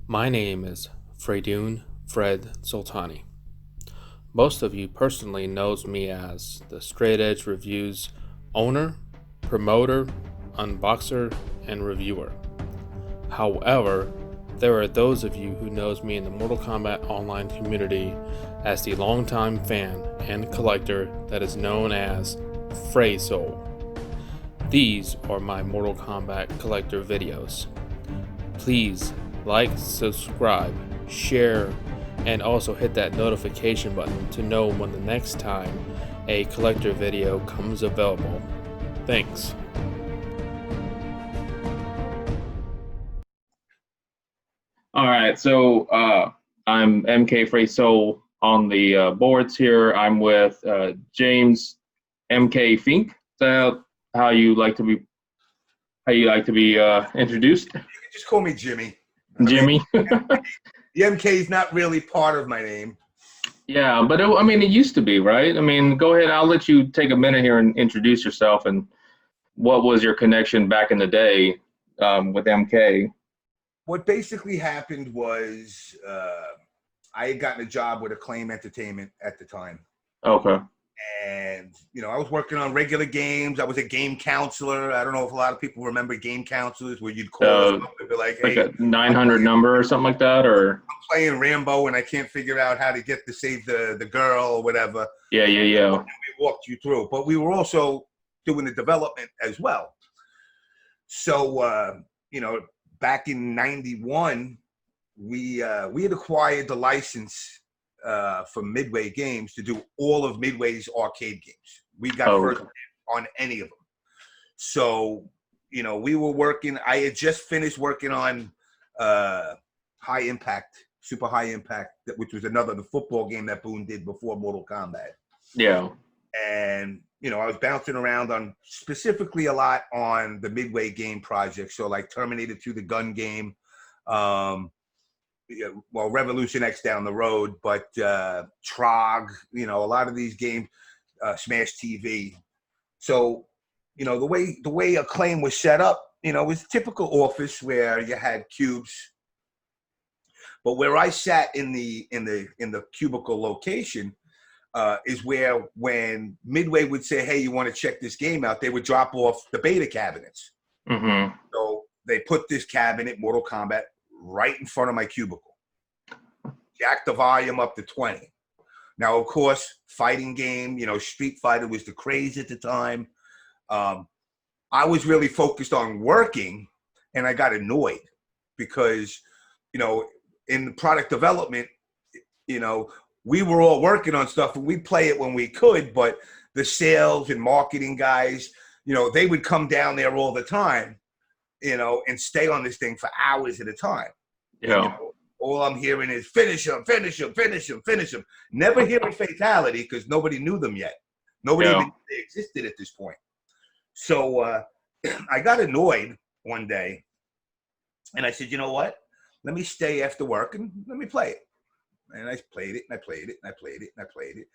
My name is Fredun Fred Sultani. Most of you personally knows me as the Straight Edge Reviews owner, promoter, unboxer, and reviewer. However, there are those of you who knows me in the Mortal Kombat online community as the longtime fan and collector that is known as Fraysol. These are my Mortal Kombat collector videos. Please like, subscribe, share, and also hit that notification button to know when the next time a collector video comes available. Thanks. All right, so I'm MK Fraysol on the boards here. I'm with James MK Fink. Is that how you like to be? How you like to be introduced? You can just call me Jimmy. Jimmy. The MK is not really part of my name. Yeah, but it used to be, right? I mean, go ahead. I'll let you take a minute here and introduce yourself and what was your connection back in the day with MK? What basically happened was I had gotten a job with Akklaim Entertainment at the time. Okay. And, I was working on regular games. I was a game counselor. I don't know if a lot of people remember game counselors where you'd call us up and be like, hey, a 900 number or something like that, or I'm playing Rambo and I can't figure out how to get to save the girl or whatever. Yeah. And we walked you through. But we were also doing the development as well. So, back in '91, we had acquired the license for Midway Games to do all of Midway's arcade games. We got first on any of them. So, we were working. I had just finished working on High Impact, Super High Impact, which was the football game that Boone did before Mortal Kombat. Yeah. And, I was bouncing around on specifically a lot on the Midway game project. So like Terminator 2, the gun game, Revolution X down the road, but Trog, a lot of these games, Smash TV. So, the way Akklaim was set up, it was a typical office where you had cubes. But where I sat in the cubicle location, is where when Midway would say, hey, you want to check this game out, they would drop off the beta cabinets. Mm-hmm. So they put this cabinet, Mortal Kombat, right in front of my cubicle. Jack the volume up to 20. Now, of course, fighting game, Street Fighter was the craze at the time. I was really focused on working, and I got annoyed because, in the product development, we were all working on stuff and we'd play it when we could, but the sales and marketing guys, they would come down there all the time, and stay on this thing for hours at a time. Yeah. And, all I'm hearing is finish him, finish him, finish him, finish him. Never hearing fatality because nobody knew them yet. Nobody even knew they existed at this point. So I got annoyed one day and I said, you know what? Let me stay after work and let me play it. And I played it, and I played it, and I played it, and I played it.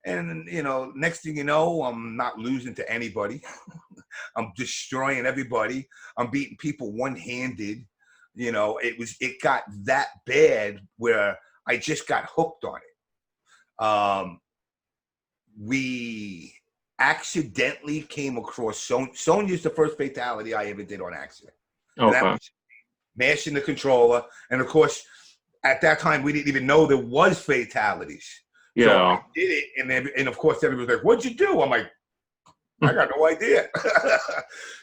And, next thing you know, I'm not losing to anybody. I'm destroying everybody. I'm beating people one-handed. It got that bad where I just got hooked on it. We accidentally came across Sonya's the first fatality I ever did on accident. Okay. That was mashing the controller. And, of course, at that time, we didn't even know there was fatalities. Yeah. So I did it, and of course, everybody was like, what'd you do? I'm like, I got no idea.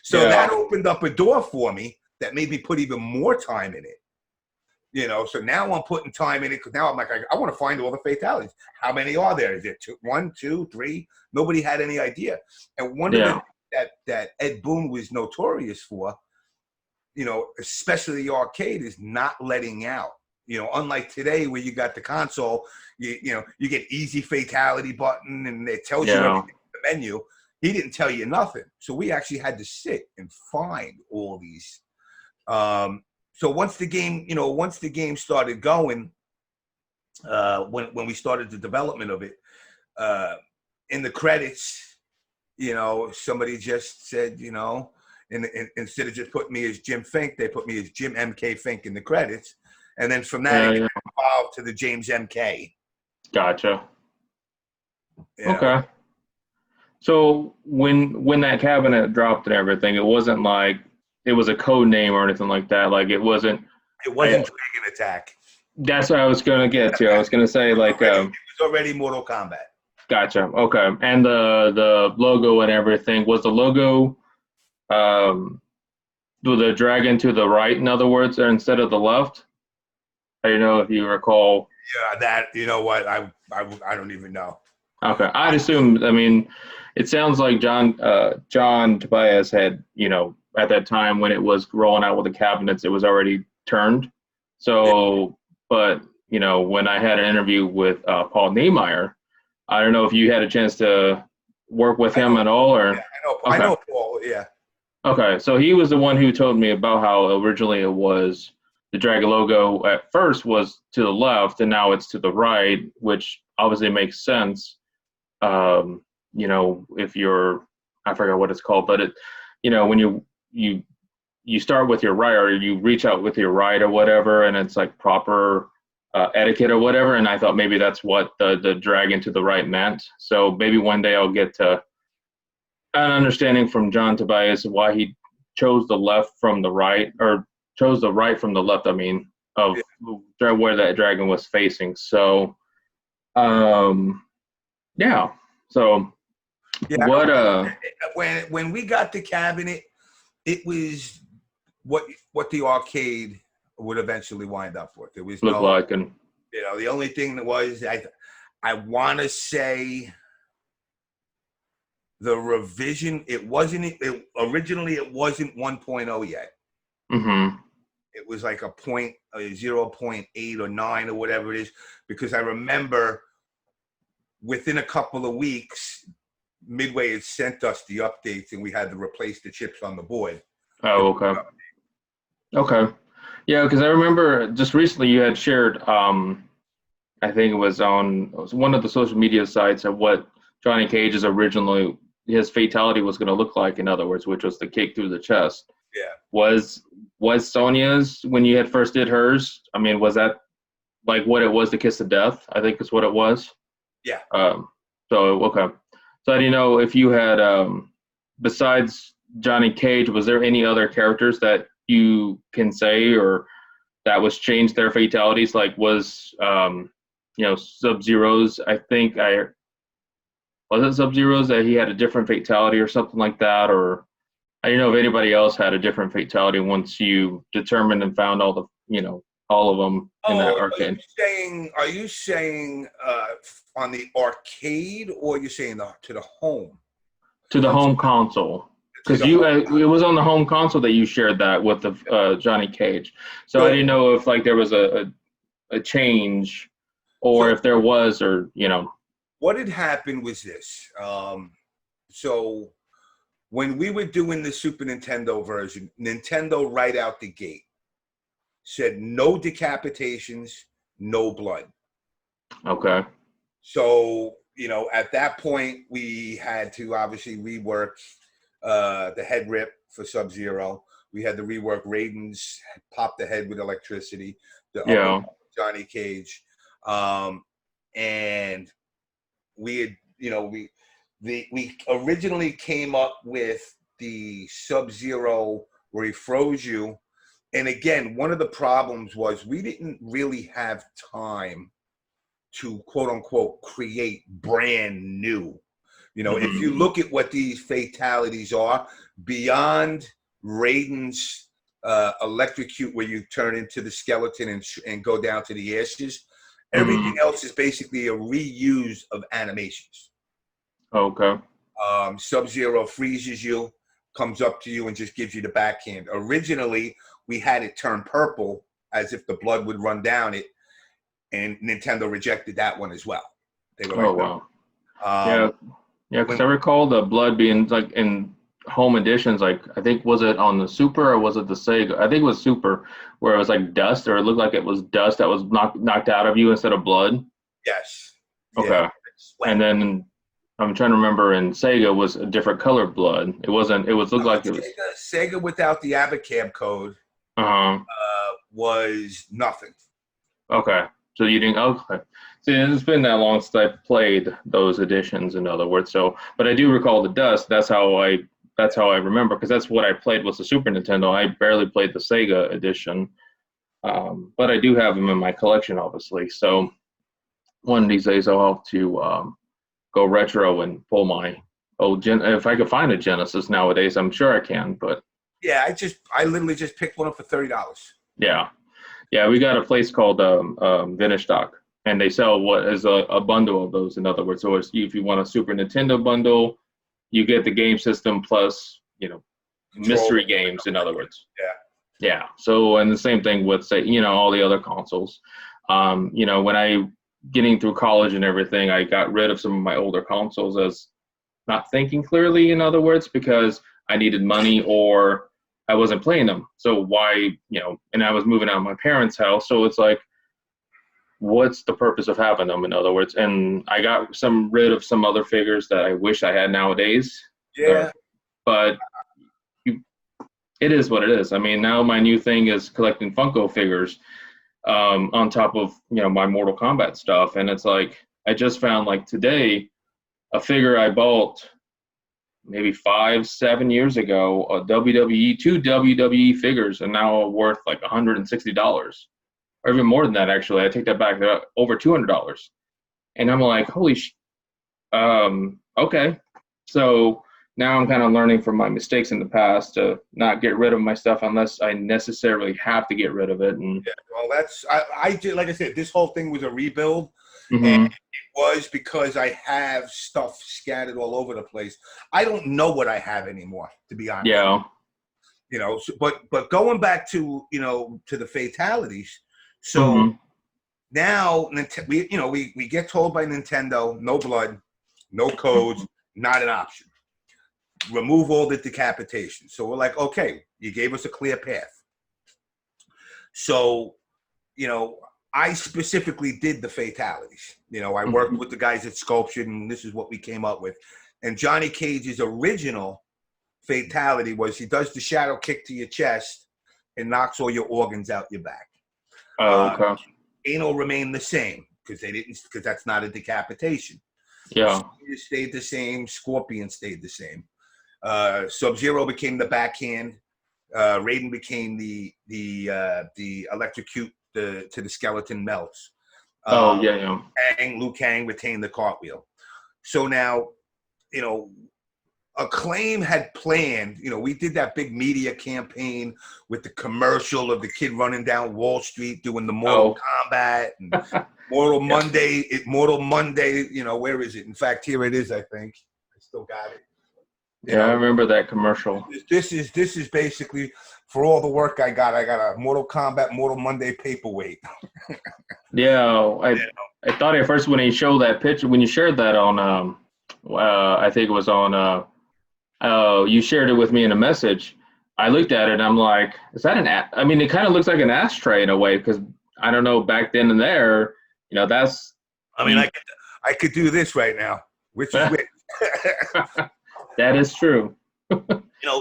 So that opened up a door for me that made me put even more time in it. So now I'm putting time in it because now I'm like, I want to find all the fatalities. How many are there? Is it 2, 1, 2, 3? Nobody had any idea. And one of the that Ed Boon was notorious for, especially the arcade, is not letting out. Unlike today where you got the console, you get easy fatality button and it tells you everything in the menu. He didn't tell you nothing. So we actually had to sit and find all these. So once the game started going, when we started the development of it, in the credits, somebody just said, and instead of just putting me as Jim Fink, they put me as Jim MK Fink in the credits. and then from that it yeah. evolved to the James MK. Gotcha. Yeah. Okay. So when that cabinet dropped and everything, it wasn't like it was a code name or anything like that. Like it wasn't. It wasn't Dragon Attack. That's what I was gonna get to. I was gonna say like. It was already Mortal Kombat. Gotcha. Okay. And the logo and everything, was the logo with the dragon to the right, in other words, or instead of the left? I don't know if you recall. Yeah, that, you know what, I don't even know. Okay. I'd assume, I mean, it sounds like John Tobias had, you know, at that time when it was rolling out with the cabinets, it was already turned. So, but, you know, when I had an interview with Paul Niemeyer, I don't know if you had a chance to work with him at all, or yeah, I know Paul. Yeah. Okay, so he was the one who told me about how originally it was the Dragon logo at first was to the left, and now it's to the right, which obviously makes sense. You know, if you're, I forgot what it's called, but it, you know, when you start with your right, or you reach out with your right or whatever, and it's like proper etiquette or whatever, and I thought maybe that's what the dragon to the right meant. So maybe one day I'll get to an understanding from John Tobias of why he chose the left from the right, or chose the right from the left, I mean, of where that dragon was facing. So, yeah. So, Yeah. what? When we got the cabinet, it was what the arcade would eventually wind up with. There was Look no, like, and you know, the only thing that was, I want to say the revision, originally it wasn't 1.0 yet. mm-hmm. It was like a 0.8 or 9 or whatever it is, because I remember within a couple of weeks, Midway had sent us the updates and we had to replace the chips on the board. Oh, okay. Okay. Yeah, because I remember just recently you had shared, I think it was one of the social media sites, of what Johnny Cage's originally, his fatality was going to look like, in other words, which was the kick through the chest. Yeah. Was Sonya's, when you had first did hers, I mean, was that like what it was, the kiss of death? I think is what it was. Yeah. So, okay. So I didn't know if you had, besides Johnny Cage, was there any other characters that you can say, or that was changed their fatalities? Like was, you know, Sub-Zero's, I think was it Sub-Zero's that he had a different fatality or something like that? Or I didn't know if anybody else had a different fatality once you determined and found all the, you know, all of them in that arcade. Are you saying on the arcade, or you're saying to the home? To the home console. Because it was on the home console that you shared that with the Johnny Cage. So I didn't know if like there was a change, or if there was, or, you know. What had happened was this. So when we were doing the Super Nintendo version, Nintendo right out the gate said no decapitations, no blood. Okay. So, you know, at that point, we had to obviously rework the head rip for Sub-Zero. We had to rework Raiden's pop the head with electricity. Johnny Cage. And we had, you know, we originally came up with the Sub-Zero where he froze you. And again, one of the problems was we didn't really have time to quote unquote create brand new. You know, if you look at what these fatalities are, beyond Raiden's electrocute, where you turn into the skeleton and go down to the ashes, everything else is basically a reuse of animations. Okay. Sub-Zero freezes you, comes up to you, and just gives you the backhand. Originally, we had it turn purple as if the blood would run down it, and Nintendo rejected that one as well. They were like, oh, wow. Yeah, because I recall the blood being like in home editions, like I think, was it on the Super or was it the Sega? I think it was Super, where it was like dust, or it looked like it was dust that was knocked out of you instead of blood. Yes. Okay. Yeah. And then I'm trying to remember, in Sega was a different colored blood. It wasn't. It was looked like it was Sega without the Abacab code. Uh-huh. Was nothing. Okay. So you didn't. Okay. See, it's been that long since I played those editions. In other words, so but I do recall the Dust. That's how I remember because that's what I played was the Super Nintendo. I barely played the Sega edition, but I do have them in my collection, obviously. So one of these days I'll have to go retro and pull my old If I could find a Genesis nowadays, I'm sure I can. But Yeah, I literally just picked one up for $30. yeah. Yeah, we got a place called Vintage Stock, and they sell what is a bundle of those. In other words, so if you want a Super Nintendo bundle, you get the game system plus, Control. mystery games. In other words, Yeah. yeah. So, and the same thing with say, all the other consoles. When I getting through college and everything, I got rid of some of my older consoles as not thinking clearly. In other words, because I needed money or I wasn't playing them. So why, and I was moving out of my parents' house. So it's like, what's the purpose of having them? In other words, and I got rid of some other figures that I wish I had nowadays. Yeah. But it is what it is. I mean, now my new thing is collecting Funko figures on top of, my Mortal Kombat stuff. And it's like, I just found like today, a figure I bought maybe 5-7 years ago, two WWE figures are now worth like $160, or even more than that. Actually, I take that back. They're over $200, and I'm like, okay. So now I'm kind of learning from my mistakes in the past to not get rid of my stuff unless I necessarily have to get rid of it. And Yeah, well, I did, like I said, this whole thing was a rebuild. mm-hmm. And it was because I have stuff scattered all over the place. I don't know what I have anymore, to be honest. Yeah. But going back to, to the fatalities. So Mm-hmm. now we get told by Nintendo, no blood, no codes, not an option. Remove all the decapitation. So we're like, okay, you gave us a clear path. So, I specifically did the fatalities. I worked with the guys at Sculpture, and this is what we came up with. And Johnny Cage's original fatality was he does the shadow kick to your chest and knocks all your organs out your back. Okay. Anal remained the same because that's not a decapitation. Yeah. It stayed the same. Scorpion stayed the same. Sub-Zero became the backhand. Raiden became the electrocute to the skeleton melts. Yeah. Liu Kang retained the cartwheel. So now, Akklaim had planned, we did that big media campaign with the commercial of the kid running down Wall Street doing the Mortal Kombat and Mortal Monday, where is it? In fact, here it is, I think. I still got it. I remember that commercial. This is basically for all the work I got a Mortal Kombat Mortal Monday paperweight. I thought at first when he showed that picture, when you shared that on, I think it was on, you shared it with me in a message. I looked at it and I'm like, is that I mean, it kind of looks like an ashtray in a way because I don't know back then and there, that's. I mean, I could do this right now, which is which. That is true.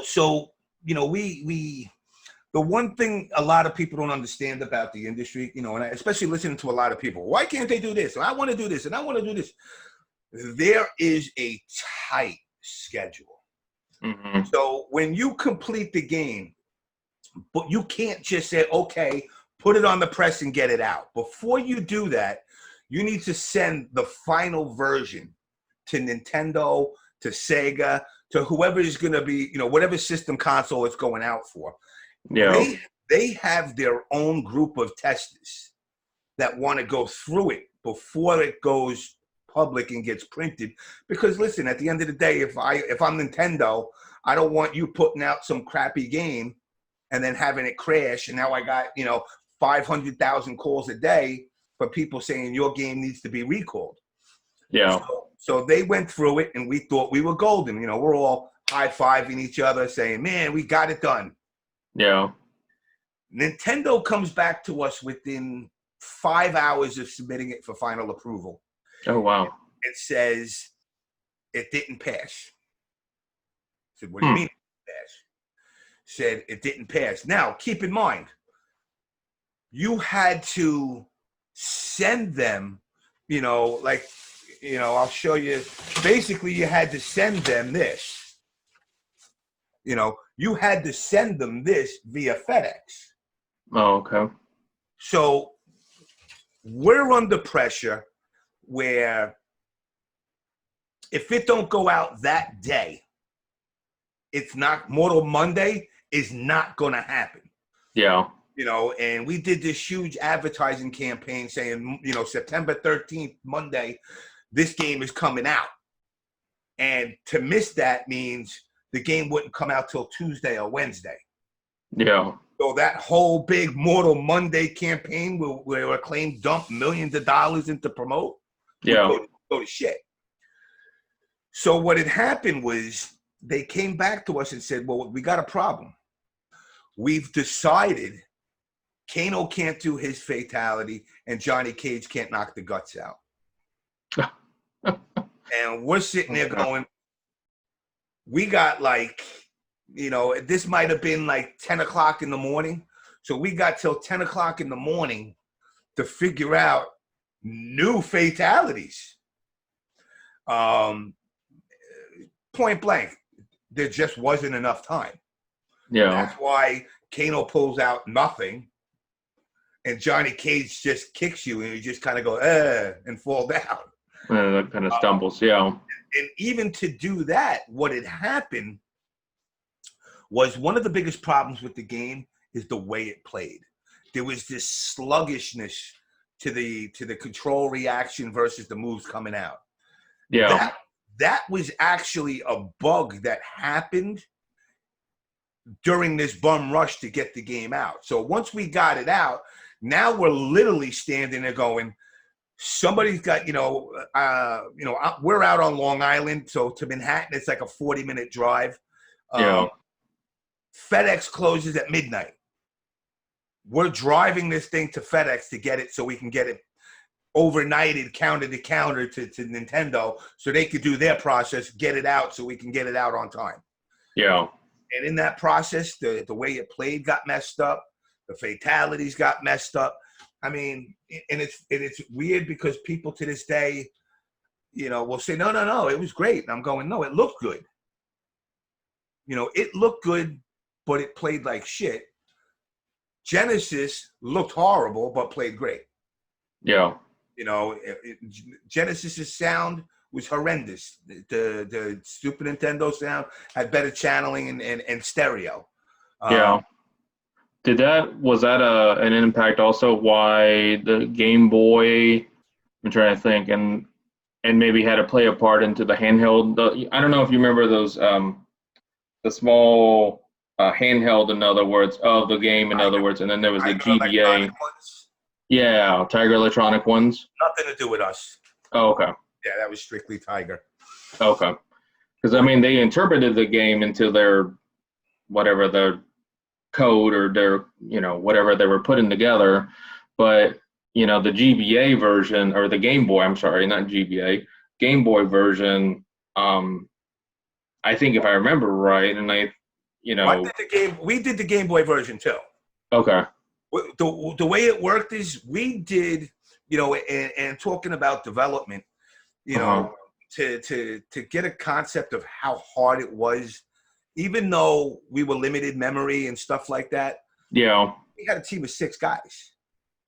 So we the one thing a lot of people don't understand about the industry, and especially listening to a lot of people, why can't they do this? And I want to do this, and I want to do this. There is a tight schedule. Mm-hmm. So when you complete the game, but you can't just say, okay, put it on the press and get it out. Before you do that, you need to send the final version to Nintendo, to Sega, to whoever is going to be, whatever system console it's going out for. Yeah. They have their own group of testers that want to go through it before it goes public and gets printed. Because listen, at the end of the day, if I'm Nintendo, I don't want you putting out some crappy game and then having it crash. And now I got, 500,000 calls a day for people saying your game needs to be recalled. Yeah. So they went through it, and we thought we were golden. We're all high-fiving each other, saying, man, we got it done. Yeah. Nintendo comes back to us within 5 hours of submitting it for final approval. Oh, wow. It says it didn't pass. I said, what do you mean it didn't pass? Said it didn't pass. Now, keep in mind, you had to send them, like, I'll show you. Basically, you had to send them this. You had to send them this via FedEx. Oh, okay. So we're under pressure where if it don't go out that day, it's not, Mortal Monday is not going to happen. Yeah. And we did this huge advertising campaign saying, September 13th, Monday, this game is coming out. And to miss that means the game wouldn't come out till Tuesday or Wednesday. Yeah. So that whole big Mortal Monday campaign where Akklaim dumped millions of dollars into promote, yeah, go to shit. So what had happened was they came back to us and said, well, we got a problem. We've decided Kano can't do his fatality and Johnny Cage can't knock the guts out. And we're sitting there going, we got like, this might have been like 10 o'clock in the morning. So we got till 10 o'clock in the morning to figure out new fatalities. Point blank, there just wasn't enough time. Yeah. That's why Kano pulls out nothing and Johnny Cage just kicks you and you just kind of go, and fall down. That kind of stumbles, yeah. And even to do that, what had happened was one of the biggest problems with the game is the way it played. There was this sluggishness to the control reaction versus the moves coming out. Yeah. That was actually a bug that happened during this bum rush to get the game out. So once we got it out, now we're literally standing there going, somebody's got, we're out on Long Island. So to Manhattan, it's like a 40-minute drive. Yeah. FedEx closes at midnight. We're driving this thing to FedEx to get it so we can get it overnighted counter to counter to Nintendo so they could do their process, get it out so we can get it out on time. Yeah. And in that process, the way it played got messed up. The fatalities got messed up. I mean, and it's weird because people to this day, will say, no, it was great. And I'm going, no, it looked good. It looked good, but it played like shit. Genesis looked horrible, but played great. Yeah. Genesis's sound was horrendous. The Super Nintendo sound had better channeling and stereo. Yeah. Was that an impact also why the Game Boy, I'm trying to think, and maybe had to play a part into the handheld? I don't know if you remember those, the small handheld, in other words, of the game, in other words, and then there was the GBA. Yeah, Tiger Electronic ones. Nothing to do with us. Oh, okay. Yeah, that was strictly Tiger. Okay. Because, I mean, they interpreted the game into their, whatever, their code or their, whatever they were putting together. But, the GBA version, or the Game Boy, I'm sorry, not GBA, Game Boy version, I think if I remember right, and we did the Game Boy version too. Okay. The way it worked is we did, and talking about development, to get a concept of how hard it was, even though we were limited memory and stuff like that. Yeah. We had a team of 6 guys.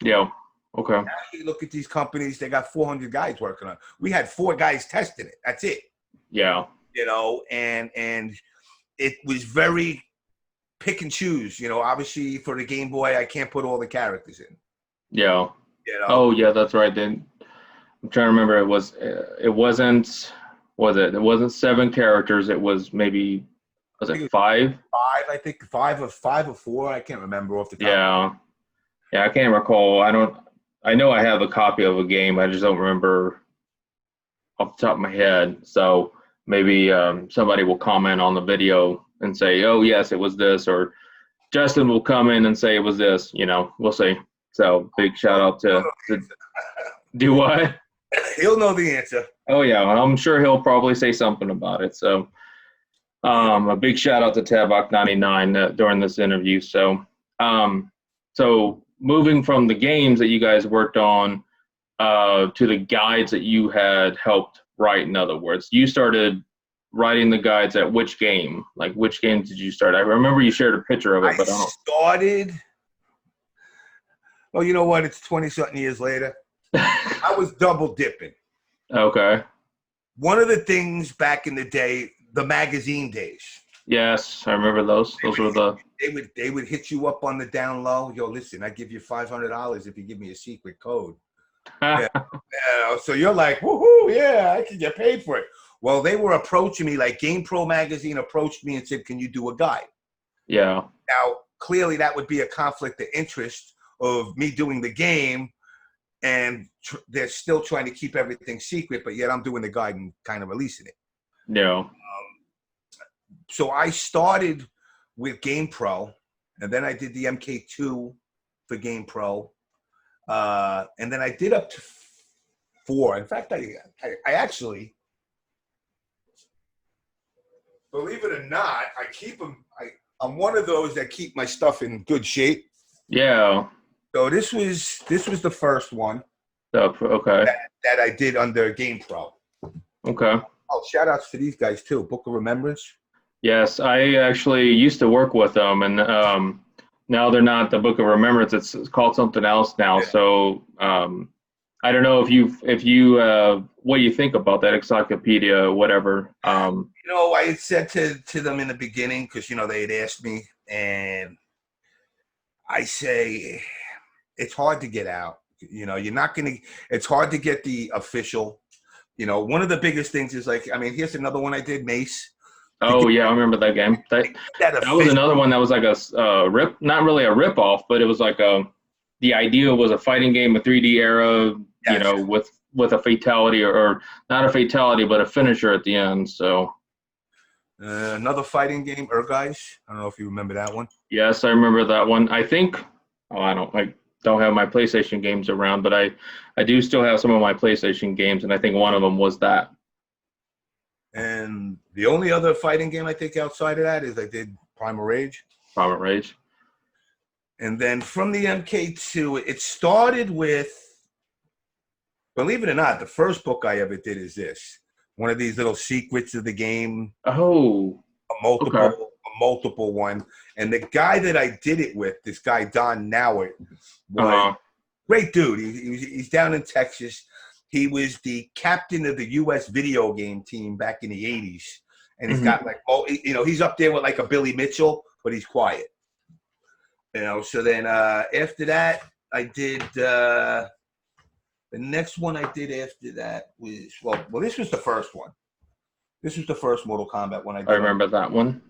Yeah. Okay. Now you look at these companies, they got 400 guys working on it. We had 4 guys testing it. That's it. Yeah. And it was very pick and choose. Obviously for the Game Boy, I can't put all the characters in. Yeah. Oh, yeah, that's right. Then I'm trying to remember. It wasn't 7 characters. It was maybe, was it 5? 5, I think 5 or 4. I can't remember off the top. Yeah. Yeah, I can't recall. I know I have a copy of a game. I just don't remember off the top of my head. So maybe somebody will comment on the video and say, oh, yes, it was this. Or Justin will come in and say it was this. We'll see. So big shout out to do what? He'll know the answer. Oh, yeah. I'm sure he'll probably say something about it. So a big shout out to Tabak99 during this interview. So, so moving from the games that you guys worked on to the guides that you had helped write. In other words, you started writing the guides at which game? Like, which game did you start? I remember you shared a picture of it, but I don't. Started. Well, you know what? It's 20-something years later. I was double dipping. Okay. One of the things back in the day, the magazine days. Yes, I remember those. Those were the. They would hit you up on the down low. Yo, listen, I give you $500 if you give me a secret code. Yeah. So you're like, woohoo, yeah, I can get paid for it. Well, they were approaching me, like GamePro magazine approached me and said, can you do a guide? Yeah. Now, clearly that would be a conflict of interest of me doing the game, and they're still trying to keep everything secret, but yet I'm doing the guide and kind of releasing it. Yeah. So I started with GamePro, and then I did the MK2 for GamePro. And then I did up to 4. In fact, I actually, believe it or not, I keep them. I'm one of those that keep my stuff in good shape. Yeah. So this was the first one. Okay. That I did under GamePro. Okay. Oh, shout outs to these guys too. Book of Remembrance. Yes, I actually used to work with them, and now they're not the Book of Remembrance. It's called something else now. Yeah. So I don't know if you what do you think about that encyclopedia, whatever. I had said to them in the beginning, because they had asked me, and I say it's hard to get out. You're not gonna. It's hard to get the official. One of the biggest things is here's another one I did, Mace. Oh yeah, I remember that game. That was another one that was like a rip, not really a rip off, but it was like the idea was a fighting game, a 3D era, Gotcha. with a fatality or not a fatality, but a finisher at the end. So another fighting game, Guys. I don't know if you remember that one. Yes, I remember that one. I think I don't have my PlayStation games around, but I do still have some of my PlayStation games, and I think one of them was that. And the only other fighting game I think outside of that is I did Primal Rage. Primal Rage. And then from the MK2, it started with, believe it or not, the first book I ever did is this. One of these little secrets of the game. Oh. A multiple one. And the guy that I did it with, this guy, Don Nowert, was great dude. He's down in Texas. He was the captain of the U.S. video game team back in the 80s. And he's got he's up there with like a Billy Mitchell, but he's quiet. So then after that, I did, the next one I did after that was, well, this was the first one. This was the first Mortal Kombat one I did. I remember that one.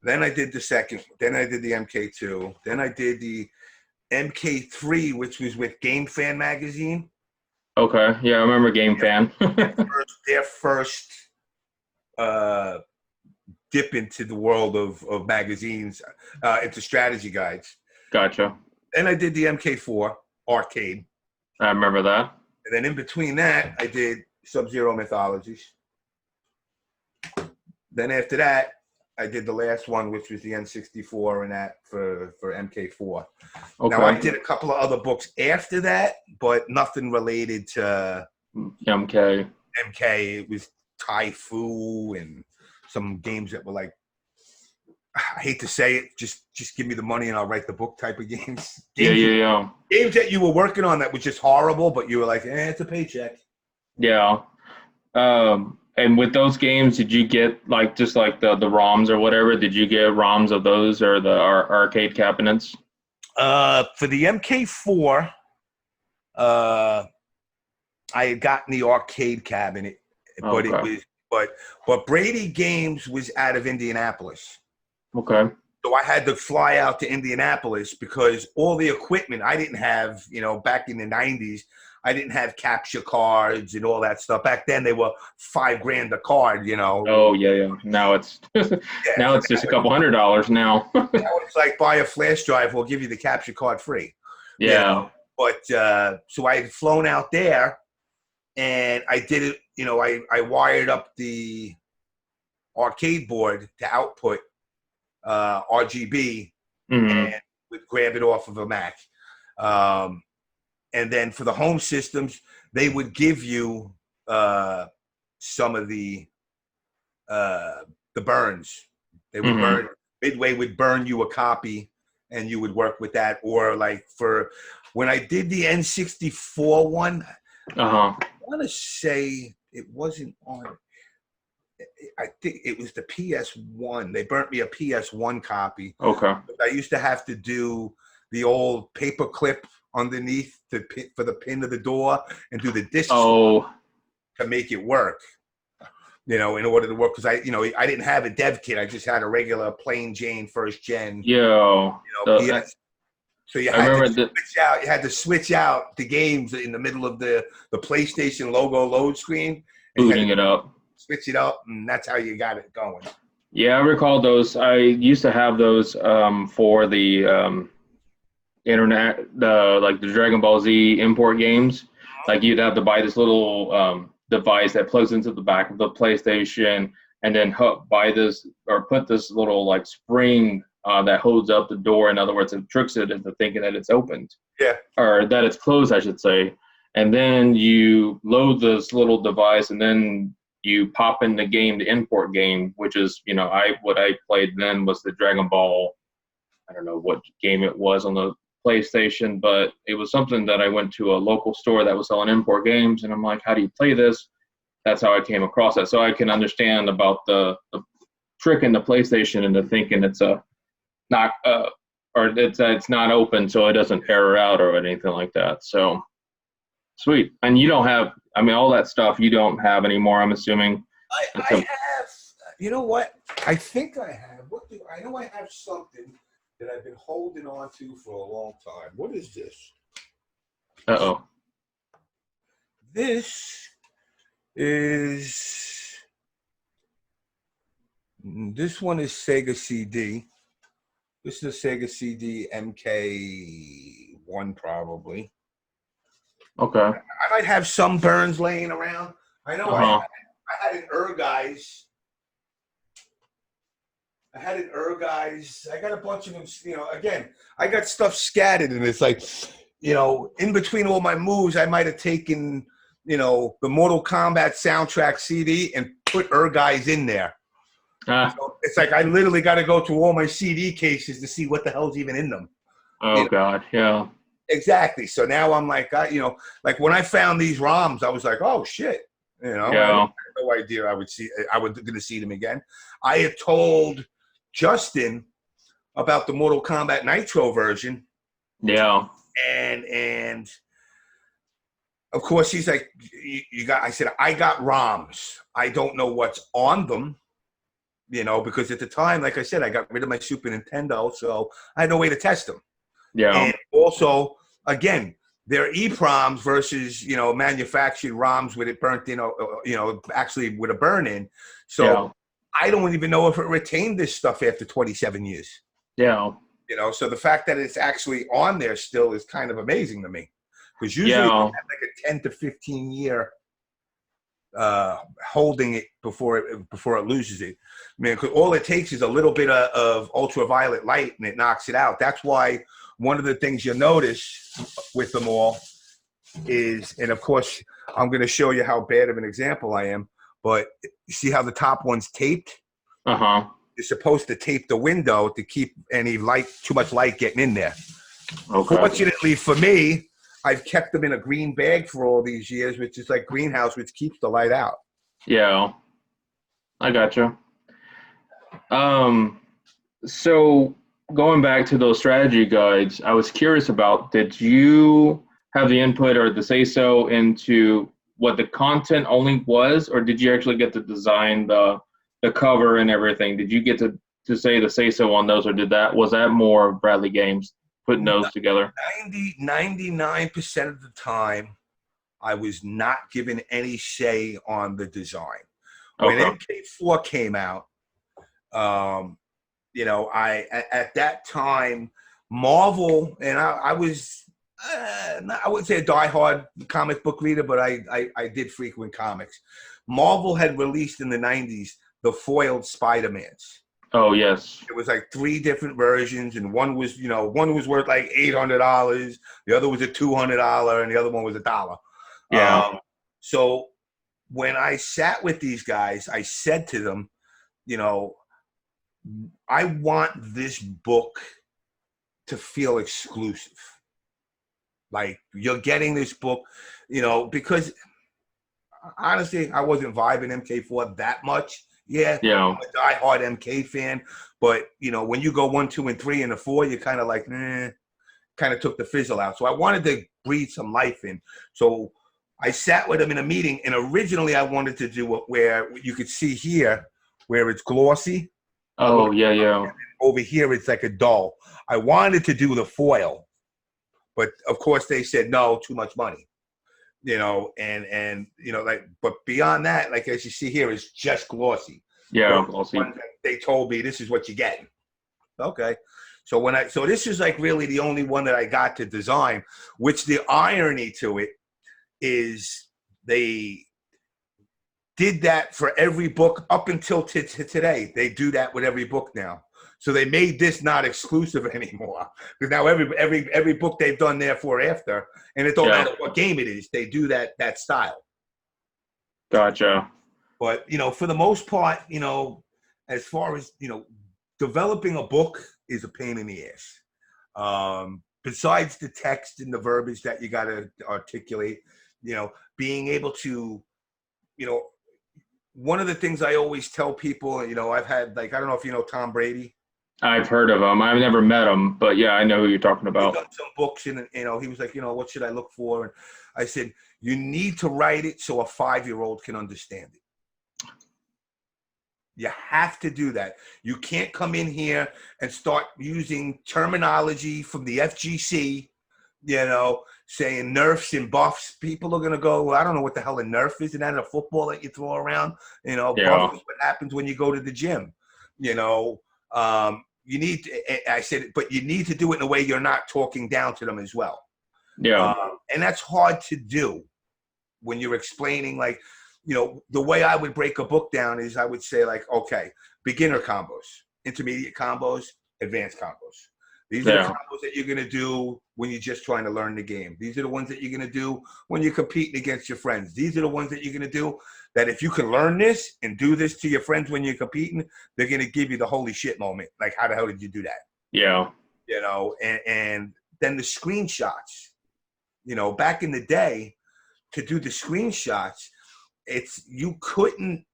Then I did the second. Then I did the MK2. Then I did the MK3, which was with Game Fan magazine. Okay, yeah, I remember Game Fan. their first dip into the world of magazines, into strategy guides. Gotcha. Then I did the MK4 arcade. I remember that. And then in between that, I did Sub-Zero Mythologies. Then after that, I did the last one, which was the N64 and that for MK4. Okay. Now, I did a couple of other books after that, but nothing related to MK. It was Tai-Fu and some games that were like, I hate to say it, just give me the money and I'll write the book type of games. Yeah. Games that you were working on that was just horrible, but you were like, it's a paycheck. Yeah. And with those games, did you get just like the ROMs or whatever? Did you get ROMs of those or the arcade cabinets? For the MK4, I had gotten the arcade cabinet, but it was but Brady Games was out of Indianapolis. Okay. So I had to fly out to Indianapolis because all the equipment I didn't have, back in the 90s. I didn't have capture cards and all that stuff. Back then, they were $5,000 a card, Oh, yeah. Now it's it's just a couple $100 now. Now it's like buy a flash drive, we'll give you the capture card free. Yeah. But so I had flown out there, and I did it. I wired up the arcade board to output RGB, and would grab it off of a Mac. And then for the home systems, they would give you some of the burns. They would burn. Midway would burn you a copy, and you would work with that. Or like for when I did the N64 one, I want to say it wasn't on. I think it was the PS1. They burnt me a PS1 copy. Okay. I used to have to do the old paper clip underneath for the pin of the door and do the disc to make it work. In order to work, because I didn't have a dev kit. I just had a regular plain Jane first gen. PS. So you had to switch out the games in the middle of the PlayStation logo load screen. Booting it up. Switch it up, and that's how you got it going. Yeah, I recall those. I used to have those for the internet, the Dragon Ball Z import games. Like you'd have to buy this little device that plugs into the back of the PlayStation, and then buy this or put this little like spring that holds up the door. In other words, it tricks it into thinking that it's opened. Yeah. Or that it's closed, I should say. And then you load this little device, and then you pop in the game, the import game, which is, what I played then was the Dragon Ball. I don't know what game it was on the PlayStation, but it was something that I went to a local store that was selling import games, and I'm like, how do you play this? That's how I came across that. So I can understand about the trick in the PlayStation into thinking it's not open, so it doesn't error out or anything like that. So sweet. And you don't have, all that stuff you don't have anymore, I'm assuming. I have, you know what? I think I have. I know I have something that I've been holding on to for a long time. What is this? Uh-oh. This one is Sega CD. This is a Sega CD MK1 probably. Okay. I might have some burns laying around. I know I had an Erguys. I got a bunch of them, again, I got stuff scattered, and it's like, in between all my moves, I might have taken, the Mortal Kombat soundtrack CD and put Erguys in there. So it's like I literally got to go through all my CD cases to see what the hell's even in them. Oh, God, yeah. Exactly. So now I'm like, like when I found these ROMs, I was like, oh, shit. I had no idea I was going to see them again. I had told Justin about the Mortal Kombat Nitro version. Yeah. And of course he's like, I said, I got ROMs. I don't know what's on them, because at the time, like I said, I got rid of my Super Nintendo, so I had no way to test them. Yeah. And also, again, they're EPROMs versus, manufactured ROMs with it burnt in, actually with a burn in. So I don't even know if it retained this stuff after 27 years. Yeah. So the fact that it's actually on there still is kind of amazing to me. Because usually you have like a 10 to 15 year holding it before it loses it. Because all it takes is a little bit of ultraviolet light and it knocks it out. That's why one of the things you'll notice with them all is, and of course, I'm going to show you how bad of an example I am, but you see how the top one's taped? Uh-huh. You're supposed to tape the window to keep any too much light getting in there. Okay. Fortunately for me, I've kept them in a green bag for all these years, which is like greenhouse, which keeps the light out. Yeah. I gotcha. So going back to those strategy guides, I was curious about, did you have the input or the say-so into what the content only was, or did you actually get to design the cover and everything? Did you get to say the say-so on those, or was that more Bradley Games putting those together? 99% of the time, I was not given any say on the design. When MK4 came out, at that time, Marvel, and I was, I wouldn't say a diehard comic book reader, but I did frequent comics. Marvel had released in the 90s the foiled Spider-Mans. Oh, yes. It was like 3 different versions, and one was, one was worth like $800, the other was a $200, and the other one was $1. Yeah. So when I sat with these guys, I said to them, you know, I want this book to feel exclusive. Like, you're getting this book, because honestly, I wasn't vibing MK4 that much. Yeah, Yeah. I'm a diehard MK fan, but when you go 1, 2, and 3, and the 4, you kind of like, kind of took the fizzle out. So I wanted to breathe some life in. So I sat with him in a meeting, and originally I wanted to do it where you could see here where it's glossy. Oh, yeah, yeah. Over here, it's like a doll. I wanted to do the foil, but of course they said no, too much money. But beyond that, like as you see here, it's just glossy. Yeah, So glossy. they told me this is what you get. Okay. So this is like really the only one that I got to design, which the irony to it is they did that for every book up until today. They do that with every book now. So they made this not exclusive anymore, because now every book they've done therefore after, and it don't matter what game it is, they do that style. Gotcha. But for the most part, as far as developing a book is a pain in the ass. Besides the text and the verbiage that you got to articulate, being able to, one of the things I always tell people, I've had, like, I don't know if you know Tom Brady. I've heard of him. I've never met him, but yeah, I know who you're talking about. He's done some books, and he was like, what should I look for? And I said, you need to write it so a 5-year-old can understand it. You have to do that. You can't come in here and start using terminology from the FGC, saying nerfs and buffs. People are going to go, well, I don't know what the hell a nerf is. Isn't that a football that you throw around? Buff is what happens when you go to the gym. You need to, I said, but you need to do it in a way you're not talking down to them as well. Yeah. And that's hard to do when you're explaining, like, the way I would break a book down is I would say, like, okay, beginner combos, intermediate combos, advanced combos. These are the combos that you're going to do when you're just trying to learn the game. These are the ones that you're going to do when you're competing against your friends. These are the ones that you're going to do that if you can learn this and do this to your friends when you're competing, they're going to give you the holy shit moment. Like, how the hell did you do that? Yeah. And then the screenshots, back in the day, to do the screenshots, you couldn't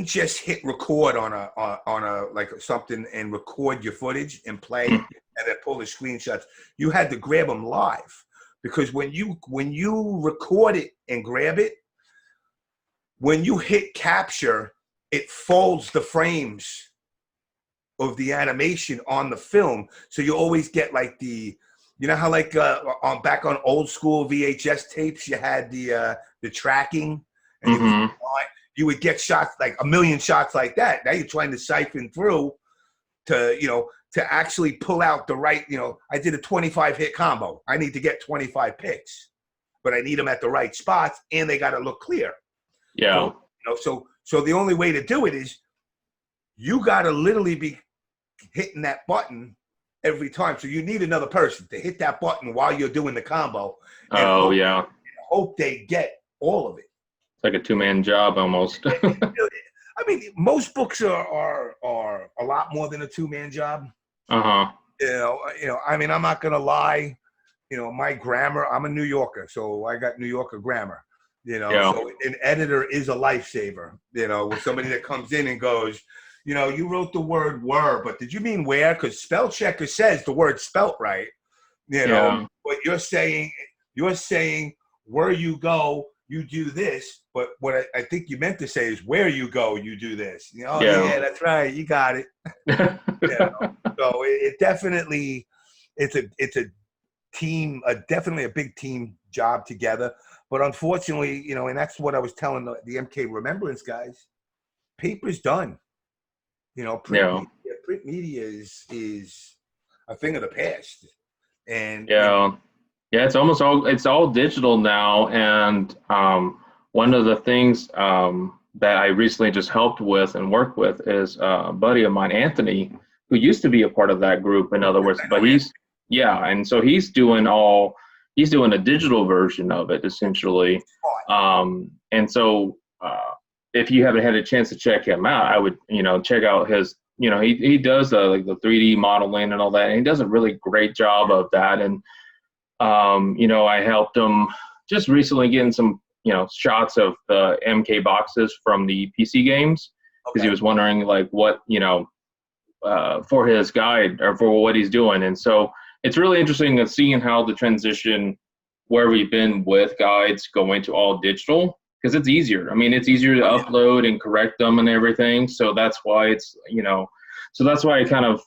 just hit record on a like something and record your footage and play and then pull the screenshots. You had to grab them live, because when you record it and grab it, when you hit capture, it folds the frames of the animation on the film, so you always get like how like back on old school VHS tapes, you had the tracking, and you would get shots, like a million shots like that. Now you're trying to siphon through to actually pull out the right. I did a 25 hit combo. I need to get 25 picks, but I need them at the right spots, and they got to look clear. Yeah. So the only way to do it is you got to literally be hitting that button every time. So you need another person to hit that button while you're doing the combo. And hope they get all of it. It's like a 2-man job almost. I mean, most books are a lot more than a 2-man job. Uh-huh. I mean, I'm not gonna lie. My grammar, I'm a New Yorker, so I got New Yorker grammar. So an editor is a lifesaver. With somebody that comes in and goes, you wrote the word were, but did you mean where? Because spell checker says the word spelt right. But you're saying where you go, you do this. But what I think you meant to say is where you go, you do this. Yeah, that's right. You got it. So it definitely, it's a team, definitely a big team job together. But unfortunately, and that's what I was telling the MK Remembrance guys. Paper's done. Print media is a thing of the past. And it's almost all digital now. And one of the things that I recently just helped with and worked with is a buddy of mine, Anthony, who used to be a part of that group, in other words, but yeah, and so he's doing a digital version of it essentially. And so if you haven't had a chance to check him out, I would, check out his, he does like the 3D modeling and all that, and he does a really great job of that. And I helped him just recently getting some, shots of the MK boxes from the PC games, because he was wondering like what, for his guide or for what he's doing. And so it's really interesting seeing how the transition where we've been with guides going to all digital, because it's easier. I mean, it's easier to upload and correct them and everything. So that's why it's, so that's why I kind of,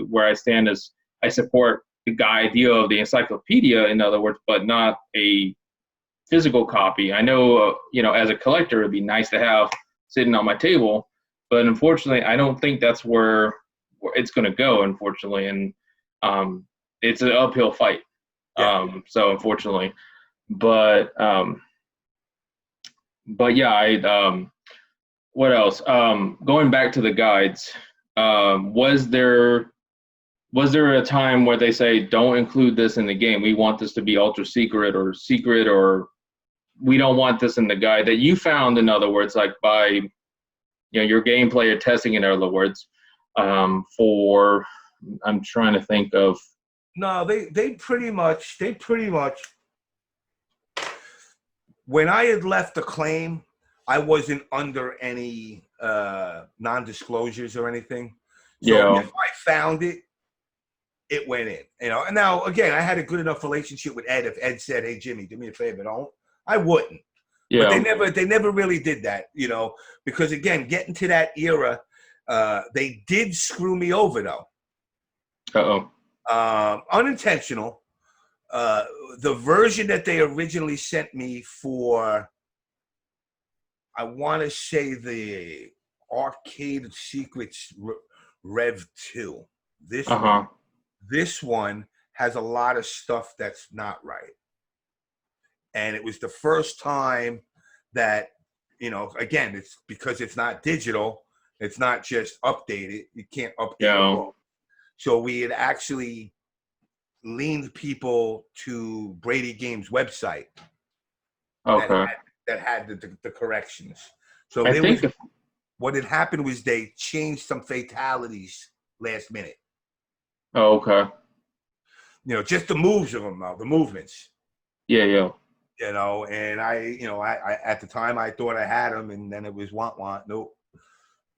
where I stand is I support the idea of the encyclopedia, in other words, but not a physical copy. I know, as a collector, it'd be nice to have sitting on my table, but unfortunately, I don't think that's where it's going to go, unfortunately. And it's an uphill fight. So unfortunately, but yeah, what else? Going back to the guides, was there a time where they say, don't include this in the game, we want this to be ultra secret, or we don't want this in the guide, that you found, in other words, like by your gameplay or testing, in other words, for, I'm trying to think of. No, they pretty much, when I had left Akklaim, I wasn't under any non-disclosures or anything. So if I found it, it went in. And now, again, I had a good enough relationship with Ed. If Ed said, hey, Jimmy, do me a favor, don't, I wouldn't. Yeah. But they never really did that, because, again, getting to that era, they did screw me over, though. Unintentional. The version that they originally sent me for, I want to say the Arcade Secrets Rev 2. This one has a lot of stuff that's not right. And it was the first time that, again, it's because it's not digital. It's not just updated. You can't update it. So we had actually leaned people to Brady Games' website that had the corrections. So what had happened was they changed some fatalities last minute. Oh, okay. Just the moves of them, the movements. Yeah. And I at the time I thought I had them, and then it was want. Nope.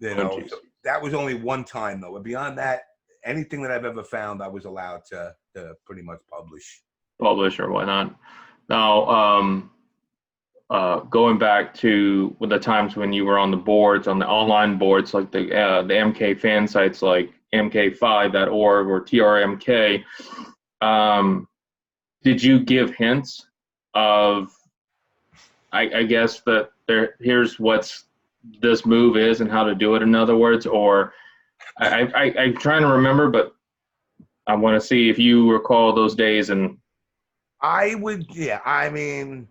So that was only one time though. And beyond that, anything that I've ever found, I was allowed to pretty much publish or whatnot. Now, going back to the times when you were on the boards, on the online boards, like the MK fan sites like mk5.org or TRMK, did you give hints of, I guess, that here's what's this move is and how to do it, in other words? Or I'm trying to remember, but I want to see if you recall those days. And I would, I mean,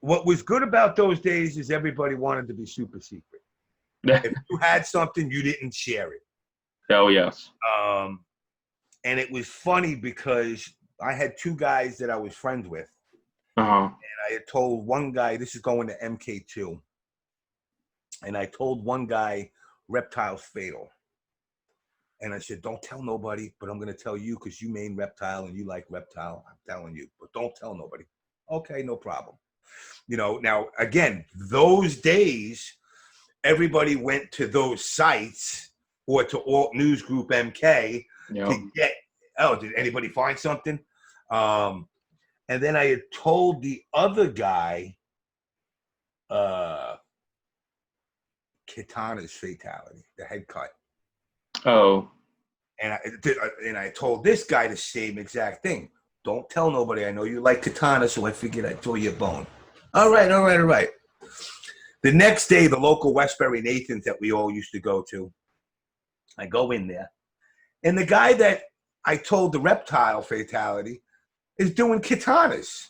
what was good about those days is everybody wanted to be super secret. If you had something, you didn't share it. Oh, yes. And it was funny because I had two guys that I was friends with. And I had told one guy, this is going to MK2. And I told one guy, Reptile's fatal. And I said, don't tell nobody, but I'm going to tell you because you main Reptile and you like Reptile. I'm telling you, but don't tell nobody. Okay, no problem. Now, again, those days, everybody went to those sites or to Alt News Group MK to get, did anybody find something? And then I had told the other guy, Kitana's fatality, the head cut. Oh. And I told this guy the same exact thing. Don't tell nobody. I know you like Katana, so I figured I'd throw you a bone. All right. The next day, the local Westbury Nathans that we all used to go to, I go in there. And the guy that I told the Reptile fatality is doing Katanas.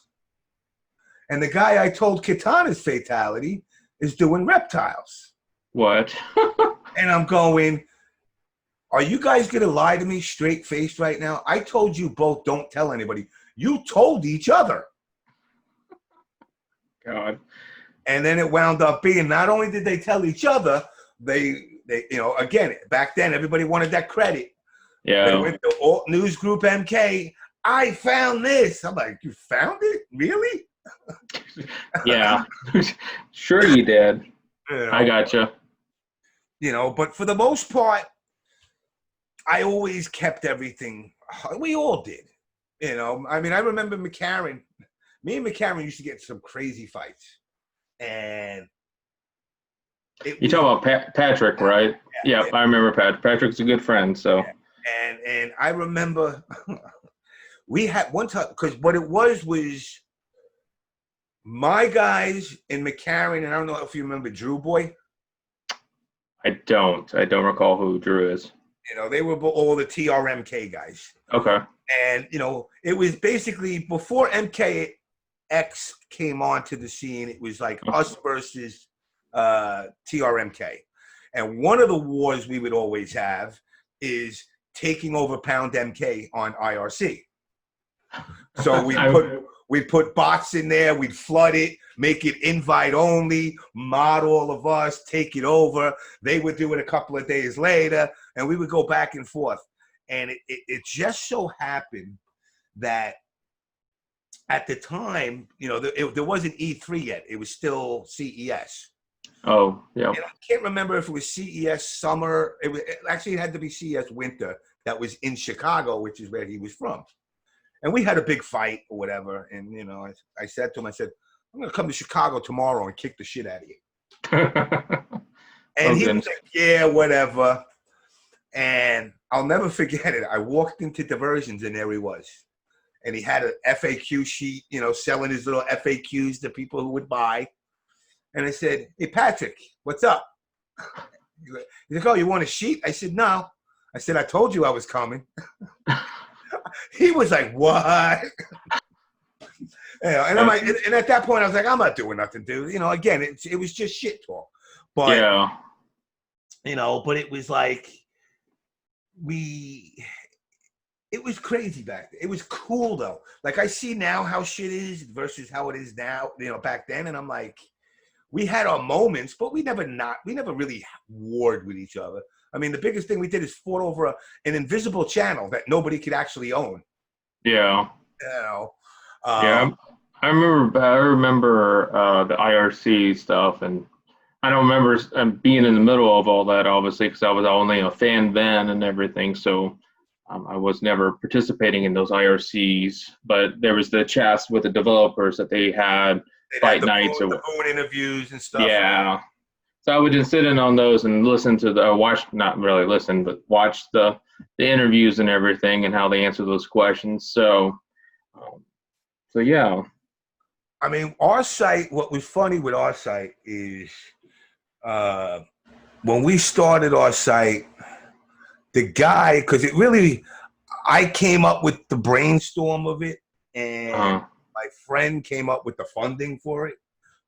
And the guy I told Katana's fatality is doing Reptiles. What? And I'm going, are you guys going to lie to me straight faced right now? I told you both don't tell anybody. You told each other. God. And then it wound up being, not only did they tell each other, they again, back then, everybody wanted that credit. They Yeah. went to Alt News Group MK. I found this. I'm like, you found it? Really? Yeah. Sure you did. I You gotcha. know, but for the most part, I always kept everything. We all did. You know, I mean, I remember McCarran. Me and McCarran used to get some crazy fights. And You talk about Patrick, right? Yeah, I remember Patrick. Patrick's a good friend, so. And I remember we had one time, because what it was my guys in McCarran, and I don't know if you remember Drew Boy. I don't recall who Drew is. You know, they were all the TRMK guys. Okay. And, you know, it was basically before MKX came onto the scene, it was like us versus TRMK. And one of the wars we would always have is taking over Pound MK on IRC. So we'd put bots in there, we'd flood it, make it invite only, mod all of us, take it over. They would do it a couple of days later, and we would go back and forth. And it just so happened that at the time, you know, there wasn't E3 yet. It was still CES. Oh, yeah. And I can't remember if it was CES summer. It had to be CES winter that was in Chicago, which is where he was from. And we had a big fight or whatever. And, you know, I said to him, I'm going to come to Chicago tomorrow and kick the shit out of you. And he was like, yeah, whatever. And I'll never forget it. I walked into Diversions and there he was. And he had an FAQ sheet, you know, selling his little FAQs to people who would buy. And I said, hey, Patrick, what's up? He's like, oh, you want a sheet? I said, no. I said, I told you I was coming. He was like, what? You know, and I'm like, and at that point, I was like, I'm not doing nothing, dude. You know, again, it was just shit talk. But, yeah. You know, but it was like, it was crazy back then. It was cool, though. Like, I see now how shit is versus how it is now, you know, back then. And I'm like, we had our moments, but we never really warred with each other. I mean, the biggest thing we did is fought over an invisible channel that nobody could actually own. Yeah. You know? Yeah. I remember the IRC stuff, and I don't remember being in the middle of all that, obviously, because I was only a fan then and everything. So I was never participating in those IRCs, but there was the chats with the developers that they had fight nights or phone interviews and stuff. Yeah. So I would just sit in on those and listen to not really listen, but watch the interviews and everything and how they answer those questions. So yeah. I mean, our site, what was funny with our site is when we started our site, the guy, because I came up with the brainstorm of it, and my friend came up with the funding for it.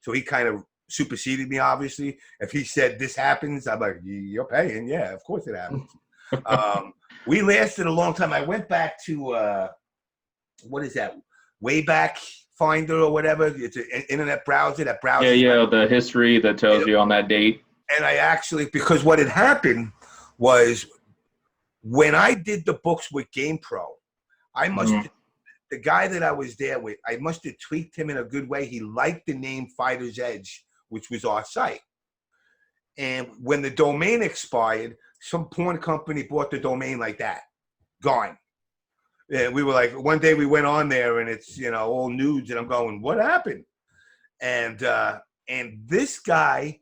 So he kind of superseded me, obviously. If he said this happens, I'm like, you're paying. Yeah, of course it happens. We lasted a long time. I went back to, what is that? Wayback Finder or whatever. It's an internet browser that browses. Yeah, the history that tells you on that date. And I actually, because what had happened was when I did the books with GamePro, I must have, the guy that I was there with, I must have tweaked him in a good way. He liked the name Fighter's Edge, which was our site. And when the domain expired, some porn company bought the domain like that. Gone. And we were like, one day we went on there and it's, you know, all nudes, and I'm going, what happened? And this guy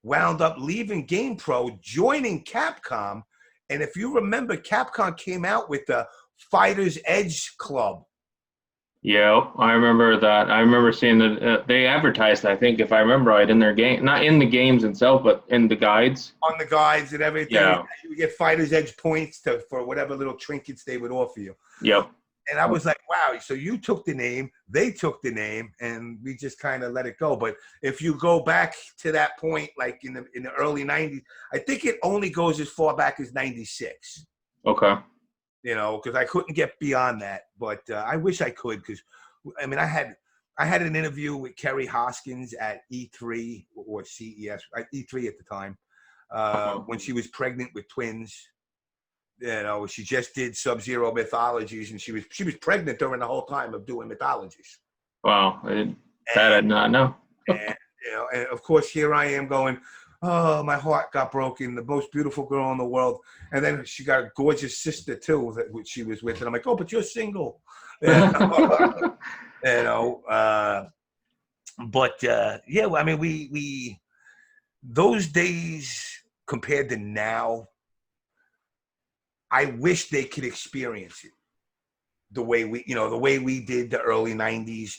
wound up leaving GamePro, joining Capcom. And if you remember, Capcom came out with the Fighter's Edge Club. Yeah, I remember that. I remember seeing that they advertised, I think, if I remember right, in their game, not in the games itself, but in the guides. On the guides and everything. Yeah. You would get Fighter's Edge points for whatever little trinkets they would offer you. Yep. And I was like, wow, so you took the name, they took the name, and we just kind of let it go. But if you go back to that point, like in the early 90s, I think it only goes as far back as 96. Okay. You know, because I couldn't get beyond that. But I wish I could, because, I mean, I had an interview with Kerry Hoskins at E3 or CES, E3 at the time, when she was pregnant with twins. You know, she just did Sub-Zero mythologies, and she was pregnant during the whole time of doing mythologies. Wow, that I did not know. And, you know, and of course here I am going, oh, my heart got broken, the most beautiful girl in the world, and then she got a gorgeous sister too that she was with, and I'm like, oh, but you're single, you know. You know, but yeah, I mean, we those days compared to now, I wish they could experience it the way we did the early 90s.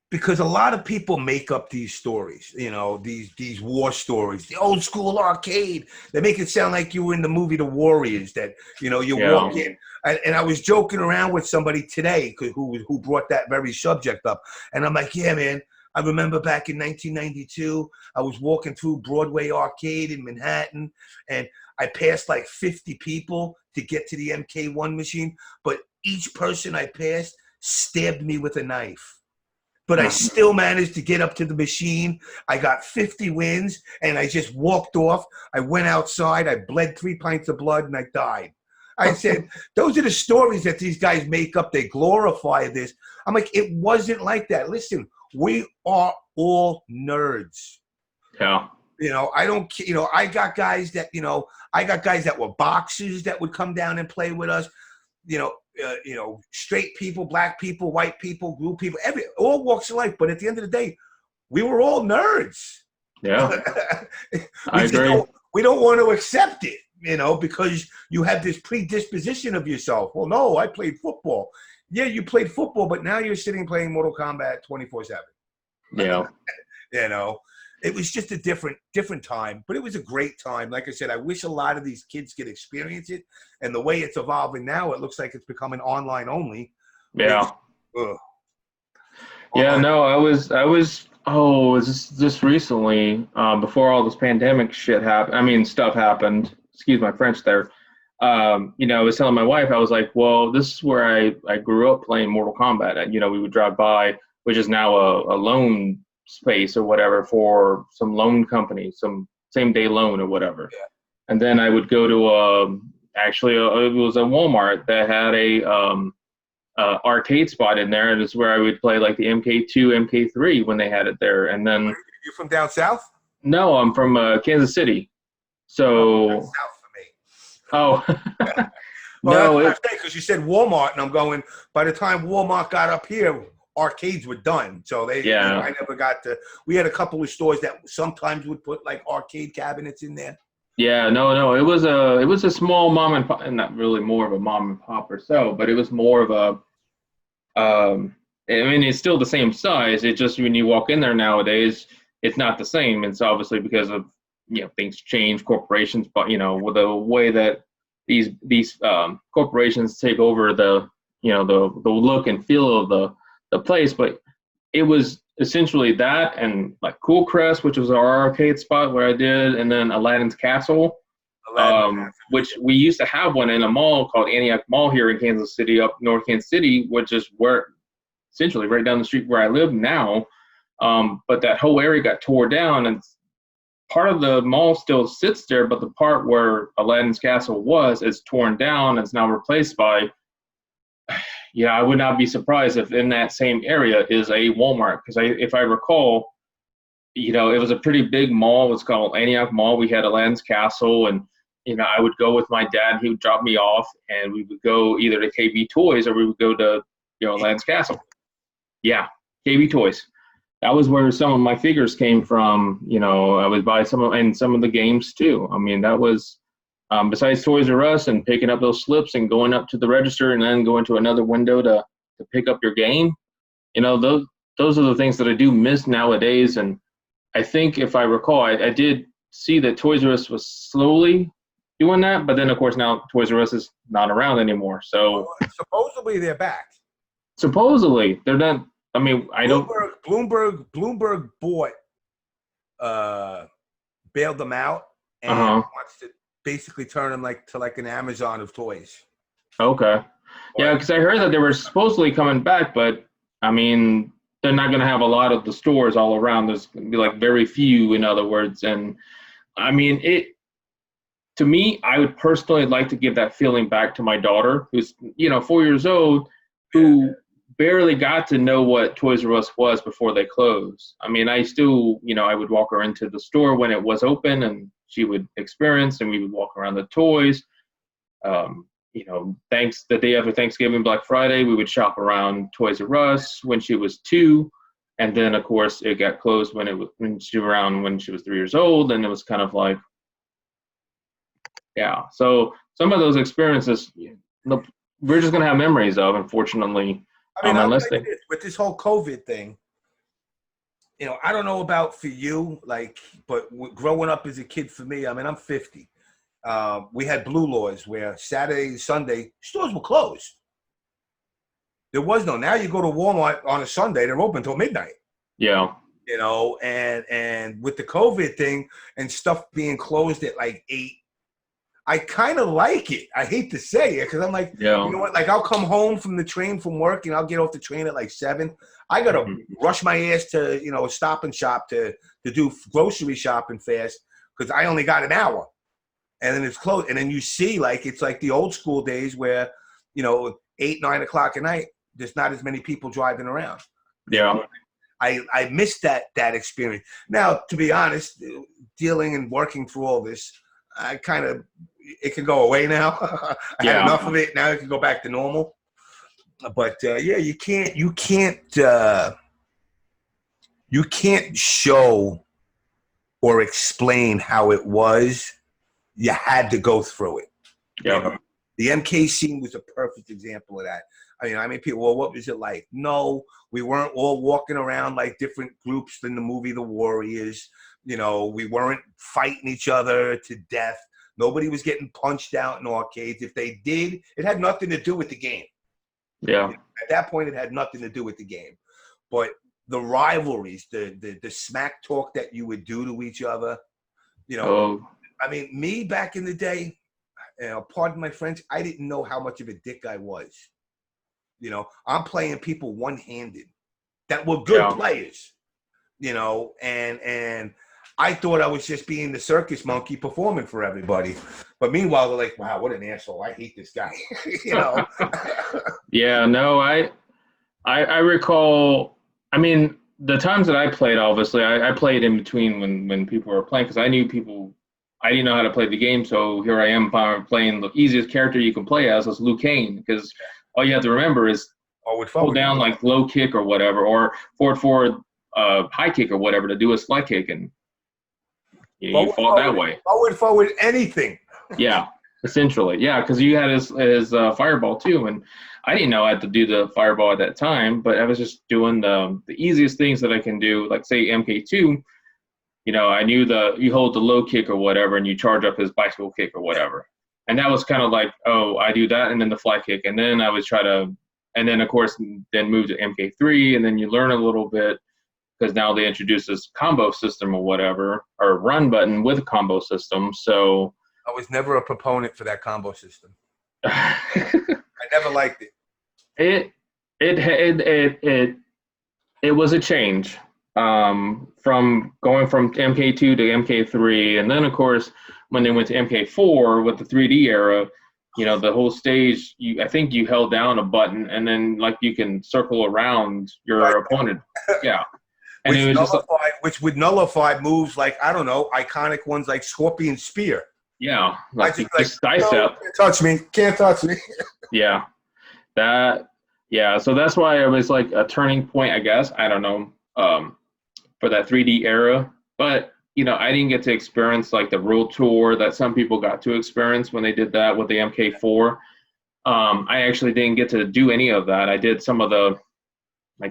Because a lot of people make up these stories, you know, these war stories, the old school arcade. They make it sound like you were in the movie The Warriors, that, you know, you walk in. And I was joking around with somebody today who brought that very subject up. And I'm like, yeah, man, I remember back in 1992, I was walking through Broadway Arcade in Manhattan, and I passed like 50 people to get to the MK1 machine, but each person I passed stabbed me with a knife. But I still managed to get up to the machine. I got 50 wins, and I just walked off. I went outside. I bled 3 pints of blood, and I died. I said, those are the stories that these guys make up. They glorify this. I'm like, it wasn't like that. Listen, we are all nerds. Yeah. You know, I don't, you know, I got guys that were boxers that would come down and play with us. You know, straight people, black people, white people, blue people, all walks of life. But at the end of the day, we were all nerds. Yeah. I agree. We don't want to accept it, you know, because you have this predisposition of yourself. Well, no, I played football. Yeah, you played football, but now you're sitting playing Mortal Kombat 24/7. Yeah. You know, it was just a different time, but it was a great time. Like I said, I wish a lot of these kids could experience it. And the way it's evolving now, it looks like it's becoming online only. Yeah. Yeah, no, I was just recently, before all this pandemic shit happened, stuff happened, excuse my French there. You know, I was telling my wife, I was like, well, this is where I grew up playing Mortal Kombat. And, you know, we would drive by, which is now a loan space or whatever for some loan company, some same day loan or whatever. Yeah. And then I would go to it was a Walmart that had a arcade spot in there, and it's where I would play like the MK2, MK3 when they had it there. And then you from down south? No, I'm from Kansas City. So that's south for me. Oh. Well, no, because you said Walmart, and I'm going, by the time Walmart got up here, arcades were done. So I never got to. We had a couple of stores that sometimes would put like arcade cabinets in there. Yeah, no, it was a small mom and pop, and not really more of a mom and pop or so, but it was more of a. I mean, it's still the same size. It just when you walk in there nowadays, it's not the same. It's obviously because of, you know, things change, corporations, but, you know, with the way that these corporations take over the, you know, the look and feel of the place. But it was essentially that, and like Cool Crest, which was our arcade spot where I did, and then Aladdin's Castle, which we used to have one in a mall called Antioch Mall here in Kansas City, up North Kansas City, which is where essentially right down the street where I live now. But that whole area got tore down, and part of the mall still sits there, but the part where Aladdin's Castle was is torn down and it's now replaced by, yeah, I would not be surprised if in that same area is a Walmart, because if I recall, you know, it was a pretty big mall. It was called Antioch Mall. We had Aladdin's Castle, and, you know, I would go with my dad. He would drop me off, and we would go either to KB Toys or we would go to, you know, Aladdin's Castle. Yeah, KB Toys. That was where some of my figures came from. You know, I would buy some of the games too. I mean, that was, besides Toys R Us and picking up those slips and going up to the register and then going to another window to pick up your game. You know, those are the things that I do miss nowadays. And I think if I recall, I did see that Toys R Us was slowly doing that. But then, of course, now Toys R Us is not around anymore. So Supposedly they're back. supposedly they're not. I mean, I don't. Bloomberg bought, bailed them out and wants to basically turn them to an Amazon of toys. Okay. Yeah, because I heard that they were supposedly coming back, but I mean, they're not going to have a lot of the stores all around. There's going to be like very few, in other words. And I mean, to me, I would personally like to give that feeling back to my daughter, who's 4 years old, who barely got to know what Toys R Us was before they closed. I mean, I still, I would walk her into the store when it was open, and she would experience, and we would walk around the toys. Thanks the day after Thanksgiving, Black Friday, we would shop around Toys R Us when she was 2, and then of course it got closed when she was 3 years old, and it was kind of like, yeah. So some of those experiences, we're just gonna have memories of, unfortunately. I mean, with this whole COVID thing, I don't know about for you, but growing up as a kid for me, I mean, I'm 50. We had blue laws where Saturday and Sunday stores were closed. There was no. Now you go to Walmart on a Sunday, they're open till midnight. Yeah. And with the COVID thing and stuff being closed at 8, I kind of like it. I hate to say it because I'm like, you know what? I'll come home from the train from work and I'll get off the train at 7. I gotta rush my ass to Stop and Shop to do grocery shopping fast because I only got an hour. And then it's closed. And then you see, it's like the old school days where, 8, 9 o'clock at night, there's not as many people driving around. Yeah. I missed that experience. Now, to be honest, dealing and working through all this, it can go away now. I had enough of it. Now it can go back to normal. But you can't show or explain how it was. You had to go through it. Yeah. The MK scene was a perfect example of that. I mean, people, well, what was it like? No, we weren't all walking around like different groups in the movie The Warriors. We weren't fighting each other to death. Nobody was getting punched out in arcades. If they did, it had nothing to do with the game. Yeah. At that point, it had nothing to do with the game. But the rivalries, the smack talk that you would do to each other, I mean, me back in the day, pardon my French, I didn't know how much of a dick I was. I'm playing people one-handed that were good players, and I thought I was just being the circus monkey performing for everybody. But meanwhile, they're like, wow, what an asshole. I hate this guy, Yeah, no, I recall, I mean, the times that I played, obviously, I played in between when people were playing because I didn't know how to play the game, so here I am playing the easiest character you can play as is Liu Kang, because all you have to remember is hold down low kick or whatever, or forward high kick or whatever to do a slide kick, and you fall that way. Forward, anything. Yeah, essentially, yeah, because you had his fireball too, and I didn't know I had to do the fireball at that time, but I was just doing the easiest things that I can do, like say MK2. I knew you hold the low kick or whatever, and you charge up his bicycle kick or whatever. And that was kind of like, oh, I do that, and then the fly kick. And then I would and then, of course, then move to MK3, and then you learn a little bit, because now they introduce this combo system or whatever, or run button with a combo system. So I was never a proponent for that combo system. I never liked it. It was a change. From going from MK2 to MK3, and then of course when they went to MK4 with the 3D era, the whole stage, I think you held down a button and then you can circle around your opponent. Yeah. And which would nullify moves like, I don't know, iconic ones like Scorpion Spear. Yeah. Just dice up. Can't touch me. Yeah. So that's why it was like a turning point, I guess. I don't know. For that 3D era, but I didn't get to experience the World Tour that some people got to experience when they did that with the MK4. I actually didn't get to do any of that. I did some of the,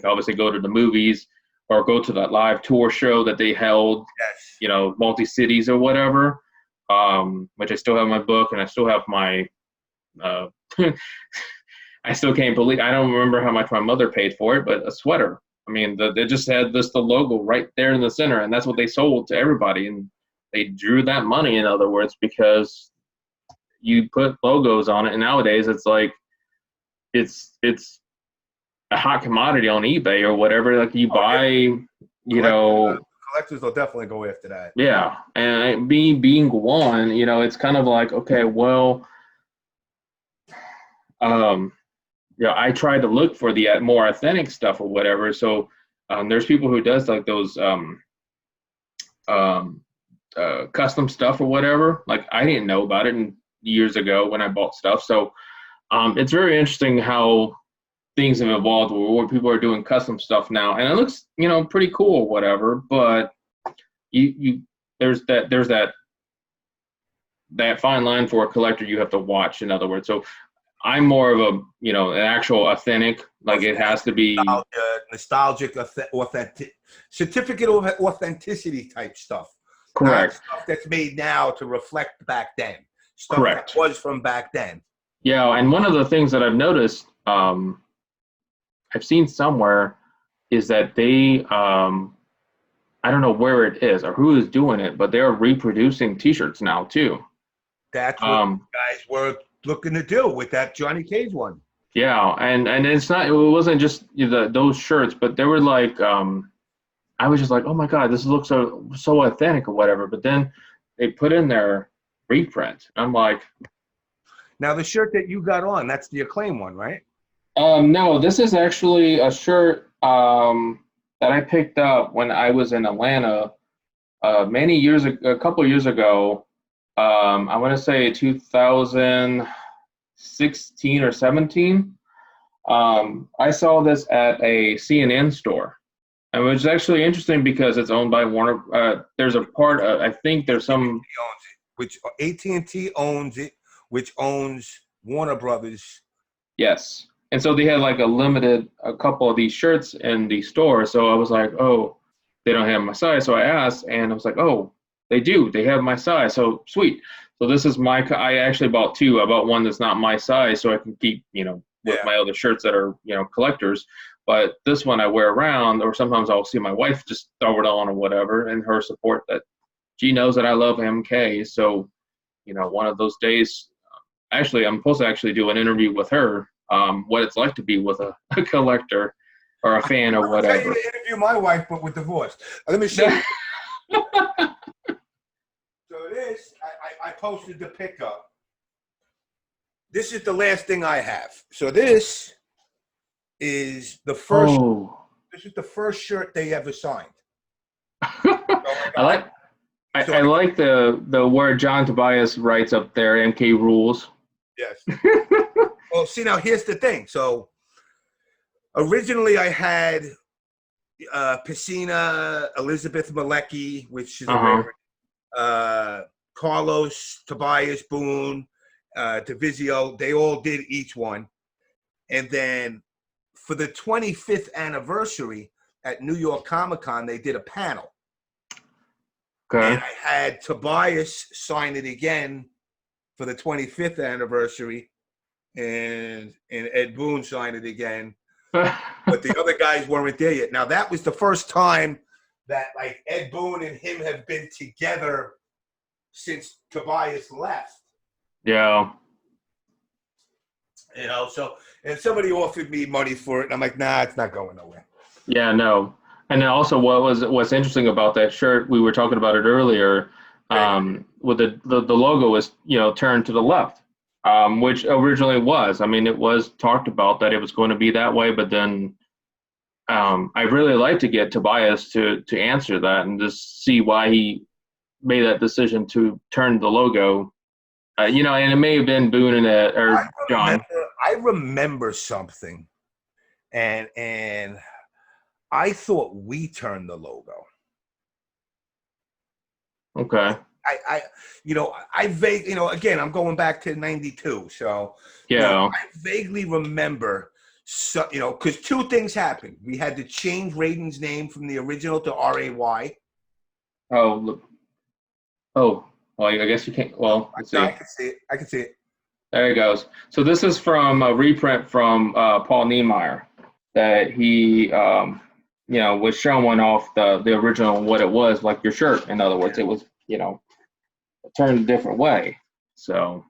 obviously go to the movies or go to that live tour show that they held, multi-cities or whatever. which I still have my book, and I still have my. I still can't believe, I don't remember how much my mother paid for it, but a sweater. I mean, they just had the logo right there in the center, and that's what they sold to everybody. And they drew that money, in other words, because you put logos on it. And nowadays it's like, it's a hot commodity on eBay or whatever. Like you buy, Collectors will definitely go after that. Yeah. And being one, it's kind of like, okay, well, I try to look for the more authentic stuff or whatever. So there's people who does like those custom stuff or whatever. Like I didn't know about it years ago when I bought stuff. So it's very interesting how things have evolved where people are doing custom stuff now, and it looks pretty cool or whatever. But there's that fine line for a collector you have to watch. In other words, so. I'm more of a, an actual authentic, like it has to be nostalgic, authentic, certificate of authenticity type stuff. Correct. Not stuff that's made now to reflect back then. Stuff Correct. That was from back then. Yeah, and one of the things that I've noticed, I've seen somewhere, is that they, I don't know where it is or who is doing it, but they're reproducing T-shirts now too. That's what guys were looking to do with that Johnny Cage one. Yeah, and it wasn't just those shirts, but they were like, I was just like, oh my god, this looks so authentic or whatever. But then they put in their reprint. I'm like, now the shirt that you got on, that's the Akklaim one, right? No, this is actually a shirt that I picked up when I was in Atlanta a couple of years ago. I want to say 2016 or 17. I saw this at a CNN store. And it was actually interesting because it's owned by Warner. There's a part, I think there's some. owns it, which AT&T owns it, which owns Warner Brothers. Yes. And so they had like a couple of these shirts in the store. So I was like, oh, they don't have my size. So I asked, and I was like, oh, they do. They have my size. So sweet. So this is I actually bought two. I bought one that's not my size so I can keep, with my other shirts that are, collectors. But this one I wear around, or sometimes I'll see my wife just throw it on or whatever, and her support that she knows that I love MK. So, one of those days, actually, I'm supposed to actually do an interview with her, what it's like to be with a collector or a fan or whatever. I'm going to interview my wife, but with divorce. Let me show you. So this, I posted the pickup. This is the last thing I have. So this is the first. Oh. This is the first shirt they ever signed. I like the word John Tobias writes up there. MK rules. Yes. Well, see, now here's the thing. So originally I had Piscina, Elizabeth Malecki, which is a rare. Carlos, Tobias, Boone, Divizio, they all did each one. And then for the 25th anniversary at New York Comic-Con, they did a panel. Okay. And I had Tobias sign it again for the 25th anniversary, and Ed Boone signed it again. But the other guys weren't there yet. Now, that was the first time that like Ed Boone and him have been together since Tobias left. Yeah. So, and somebody offered me money for it, and I'm like, nah, it's not going nowhere. Yeah, no. And then also what's interesting about that shirt, we were talking about it earlier, with the logo is, turned to the left, which originally was. I mean, it was talked about that it was going to be that way, but then I'd really like to get Tobias to answer that and just see why he made that decision to turn the logo. And it may have been Boone or John. I remember something, and I thought we turned the logo. Okay. I vaguely, again, I'm going back to 92. So, yeah, I vaguely remember, because two things happened. We had to change Raiden's name from the original to R-A-Y. Oh, Well, I guess you can't. Well, let's see. I can see it. I can see it. There it goes. So this is from a reprint from Paul Niemeyer that he, was showing off the original what it was, like your shirt. In other words, it was, turned a different way. So,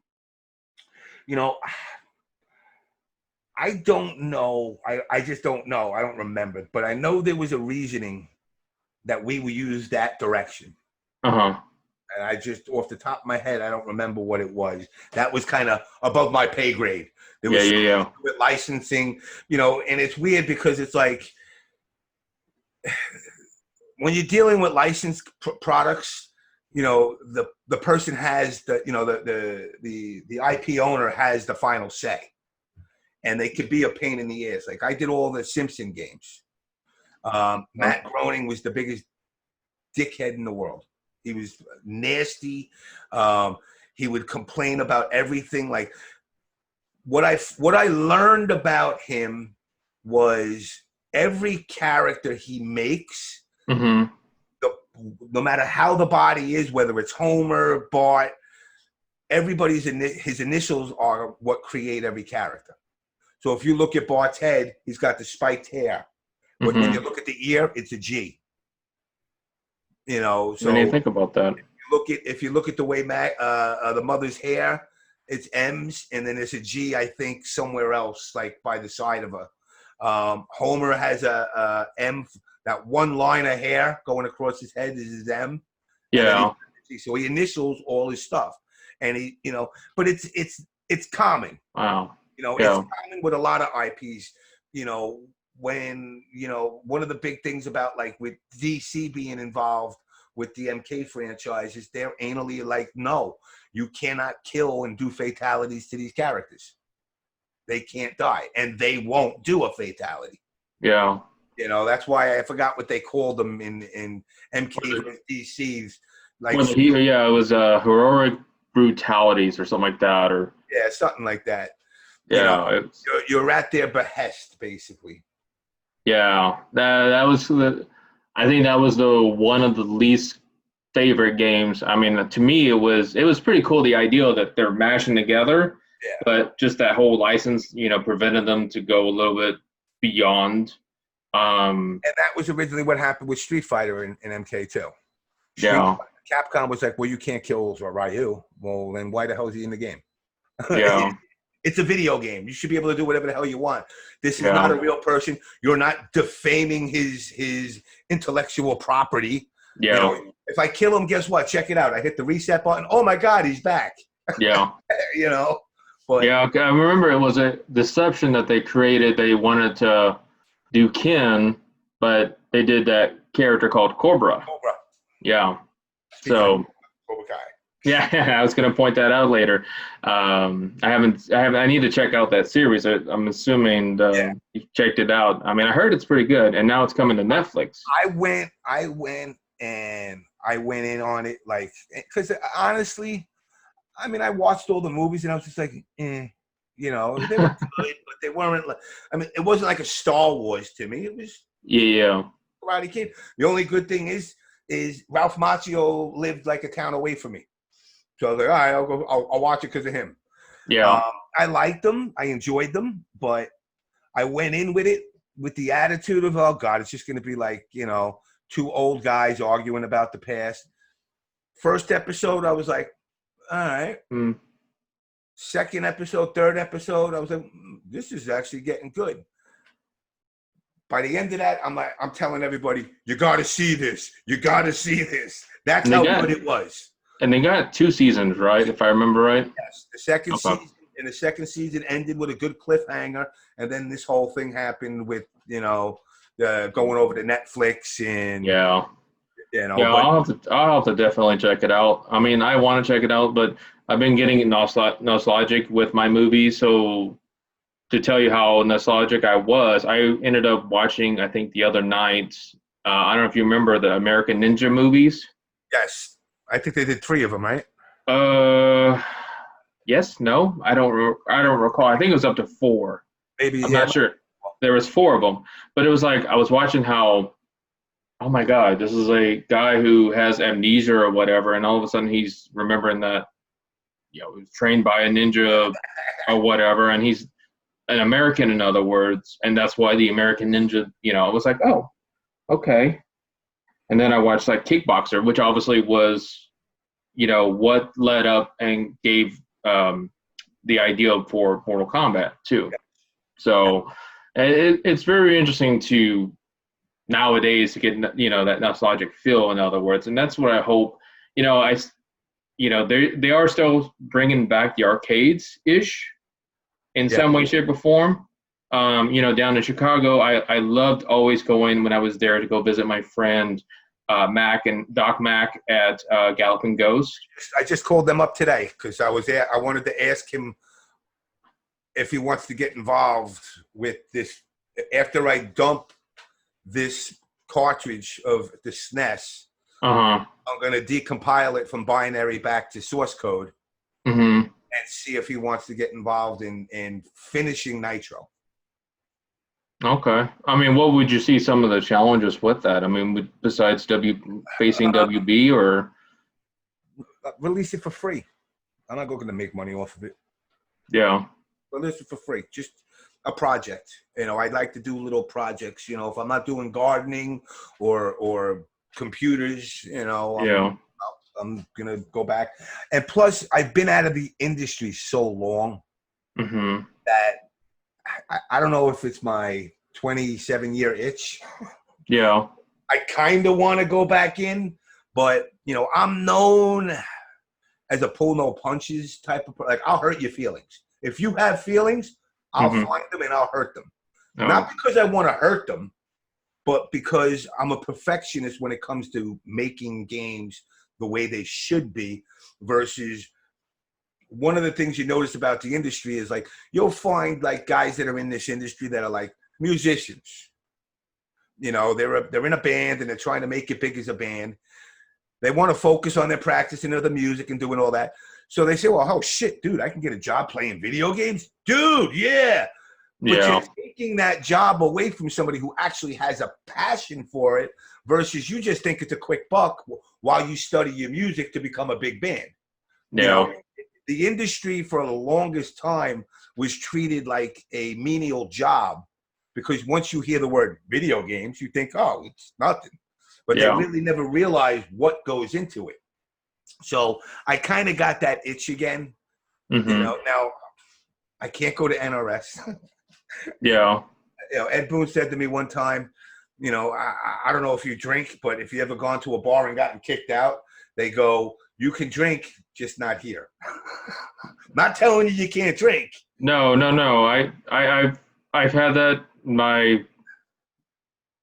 I don't know. I just don't know. I don't remember. But I know there was a reasoning that we would use that direction. Uh-huh. And I just, off the top of my head, I don't remember what it was. That was kind of above my pay grade. There was with licensing, and it's weird because it's like when you're dealing with licensed products, the person has the IP owner has the final say, and they could be a pain in the ass. Like I did all the Simpson games. Matt Groening was the biggest dickhead in the world. He was nasty. He would complain about everything. Like what I learned about him was every character he makes, mm-hmm. No matter how the body is, whether it's Homer, Bart, his initials are what create every character. So if you look at Bart's head, he's got the spiked hair. But mm-hmm. when you look at the ear, it's a G. So when you think about that, if you look at the way the mother's hair, it's M's, and then there's a G, I think, somewhere else, like by the side of her. Homer has a M. That one line of hair going across his head is his M. Yeah. So he initials all his stuff, and he, but it's common. Wow. It's common with a lot of IPs. When one of the big things about like with DC being involved with the MK franchise is they're anally like, no, you cannot kill and do fatalities to these characters. They can't die, and they won't do a fatality. Yeah. That's why I forgot what they called them in MK DC's. Like, it was heroic brutalities or something like that, or something like that. Yeah, you're at their behest, basically. Yeah, that was I think that was the one of the least favorite games. I mean, to me, it was pretty cool, the idea that they're mashing together, but just that whole license, prevented them to go a little bit beyond. And that was originally what happened with Street Fighter in MK2. Capcom was like, well, you can't kill Ryu. Well, then why the hell is he in the game? Yeah. It's a video game. You should be able to do whatever the hell you want. This is not a real person. You're not defaming his intellectual property. Yeah. If I kill him, guess what? Check it out. I hit the reset button. Oh my God, he's back. Yeah. But yeah, I remember it was a deception that they created. They wanted to do Ken, but they did that character called Cobra. Yeah. So. Cobra Kai. Yeah, I was going to point that out later. I need to check out that series. I'm assuming you checked it out. I mean, I heard it's pretty good, and now it's coming to Netflix. I went in on it, like, because honestly, I mean, I watched all the movies, and I was just like, they were good, but they weren't. I mean, it wasn't like a Star Wars to me. It was Karate Kid. The only good thing is Ralph Macchio lived like a town away from me. So I was like, all right, I'll watch it because of him. Yeah. I liked them. I enjoyed them. But I went in with it with the attitude of, oh, God, it's just going to be like, two old guys arguing about the past. First episode, I was like, all right. Second episode, third episode, I was like, this is actually getting good. By the end of that, I'm telling everybody, you got to see this. You got to see this. That's how good it was. And they got 2 seasons, right? If I remember right. Yes, the second season ended with a good cliffhanger, and then this whole thing happened with going over to Netflix and I'll have to definitely check it out. I mean, I want to check it out, but I've been getting nostalgic with my movies. So to tell you how nostalgic I was, I ended up watching, I think the other night. I don't know if you remember the American Ninja movies. Yes. I think they did 3 of them, right? Yes, no, I don't recall. I think it was up to 4. Maybe I'm not sure. There was 4 of them, but it was like I was watching how oh my God, this is a guy who has amnesia or whatever, and all of a sudden he's remembering that, he was trained by a ninja or whatever, and he's an American, in other words, and that's why the American ninja, I was like, oh, okay. And then I watched like Kickboxer, which obviously was, what led up and gave the idea for Mortal Kombat too. So it's very interesting to nowadays to get that nostalgic feel, in other words, and that's what I hope. They are still bringing back the arcades ish in some way, shape, or form. Down in Chicago, I loved always going when I was there to go visit my friend Mac and Doc Mac at Galloping Ghost. I just called them up today because I was there. I wanted to ask him if he wants to get involved with this after I dump this cartridge of the SNES. I'm going to decompile it from binary back to source code and see if he wants to get involved in finishing Nitro. Okay. I mean, what would you see some of the challenges with that? I mean, besides facing WB or? Release it for free. I'm not going to make money off of it. Yeah. Release it for free. Just a project. I'd like to do little projects. If I'm not doing gardening or computers, I'm gonna go back. And plus, I've been out of the industry so long that I don't know if it's my 27-year itch. Yeah. I kind of want to go back in, but I'm known as a pull no punches type of like I'll hurt your feelings. If you have feelings, I'll find them and I'll hurt them. Oh. Not because I want to hurt them, but because I'm a perfectionist when it comes to making games the way they should be versus one of the things you notice about the industry is like you'll find like guys that are in this industry that are like musicians. They're in a band and they're trying to make it big as a band. They want to focus on their practicing of the music and doing all that. So they say, well, oh shit, dude, I can get a job playing video games? Dude, yeah. But you're taking that job away from somebody who actually has a passion for it versus you just think it's a quick buck while you study your music to become a big band. Yeah. The industry for the longest time was treated like a menial job because once you hear the word video games, you think, oh, it's nothing. But they really never realized what goes into it. So I kind of got that itch again. Now I can't go to NRS. Yeah. Ed Boon said to me one time, I don't know if you drink, but if you ever gone to a bar and gotten kicked out, they go, you can drink, just not here. Not telling you can't drink. No. I've had that in my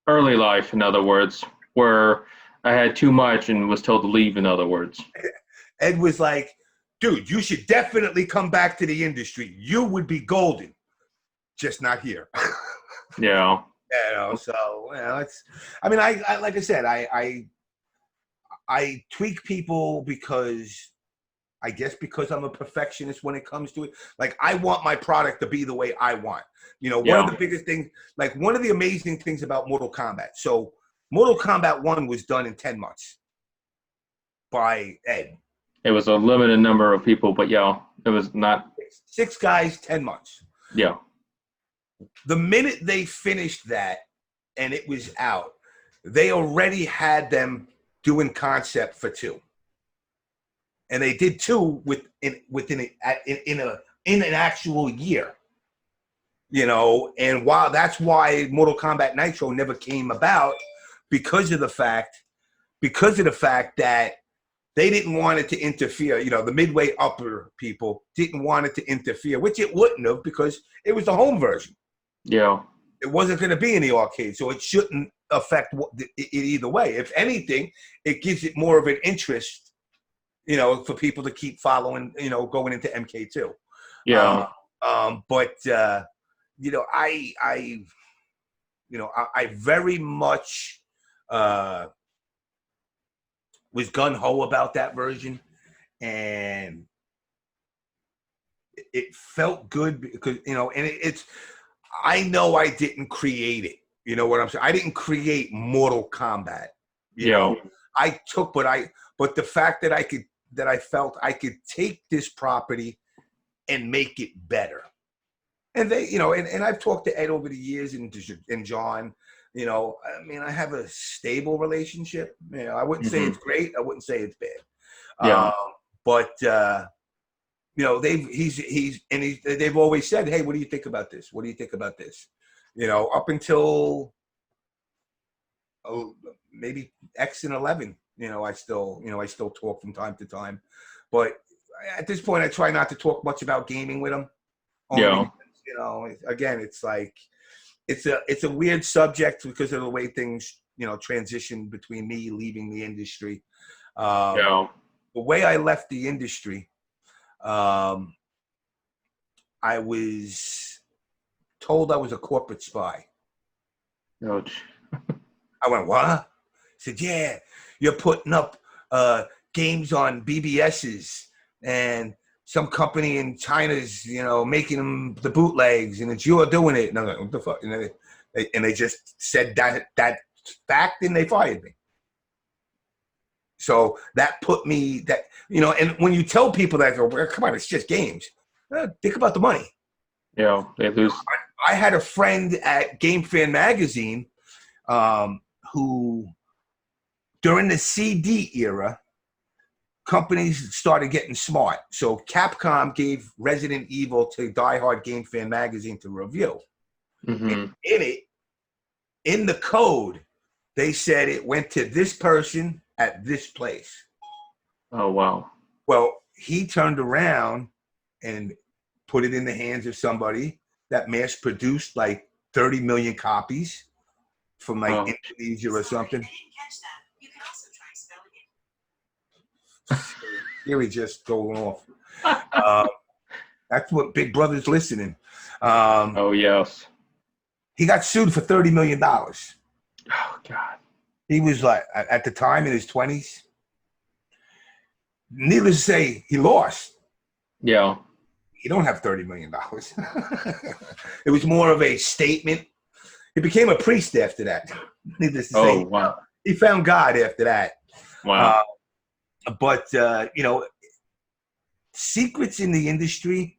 early life, in other words, where I had too much and was told to leave, in other words. Ed was like, dude, you should definitely come back to the industry. You would be golden. Just not here. Yeah. So it's. I mean, I like I said, I tweak people because I guess because I'm a perfectionist when it comes to it. Like I want my product to be the way I want. One of the biggest things, like one of the amazing things about Mortal Kombat. So Mortal Kombat 1 was done in 10 months by Ed. It was a limited number of people, but it was not 6 guys, 10 months. Yeah. The minute they finished that and it was out, they already had them doing concept for 2. And they did 2 within an actual year. And while that's why Mortal Kombat Nitro never came about because of the fact that they didn't want it to interfere. The midway upper people didn't want it to interfere, which it wouldn't have because it was the home version. Yeah. It wasn't going to be in the arcade, so it shouldn't affect it either way. If anything, it gives it more of an interest, for people to keep following, going into MK2. Yeah. I very much was gung-ho about that version, and it felt good because, and it's, I know I didn't create it. You know what I'm saying? I didn't create Mortal Kombat. You Yeah. know, I took, but the fact that I felt I could take this property and make it better. And they, you know, and I've talked to Ed over the years and John, you know, I mean, I have a stable relationship. You know, I wouldn't say it's great. I wouldn't say it's bad. Yeah. But you know, they've always said, hey, what do you think about this? What do you think about this? You know, up until maybe X and 11, you know, I still talk from time to time. But at this point, I try not to talk much about gaming with them. Yeah. Because, you know, again, it's like it's a weird subject because of the way things, you know, transition between me leaving the industry. Yeah. The way I left the industry, I was told I was a corporate spy. Ouch. I went, what? I said, yeah, you're putting up games on BBSs, and some company in China's, you know, making them the bootlegs, and it's you're doing it. And I'm like, what the fuck? And they just said that fact, and they fired me. So that put me, that, you know, and when you tell people that, go, well, come on, it's just games. Think about the money. Yeah, they lose. I had a friend at Game Fan Magazine who, during the CD era, companies started getting smart. So Capcom gave Resident Evil to Die Hard Game Fan Magazine to review. And in the code, they said it went to this person at this place. Oh, wow. Well, he turned around and put it in the hands of somebody that mass produced like 30 million copies from like Indonesia or something. Siri just going off. That's what Big Brother's listening. Oh, yes. He got sued for $30 million. Oh, God. He was like, at the time, in his 20s. Needless to say, he lost. Yeah. You don't have $30 million. It was more of a statement. He became a priest after that. Needless to say. Wow. He found God after that. Wow. But, you know, secrets in the industry,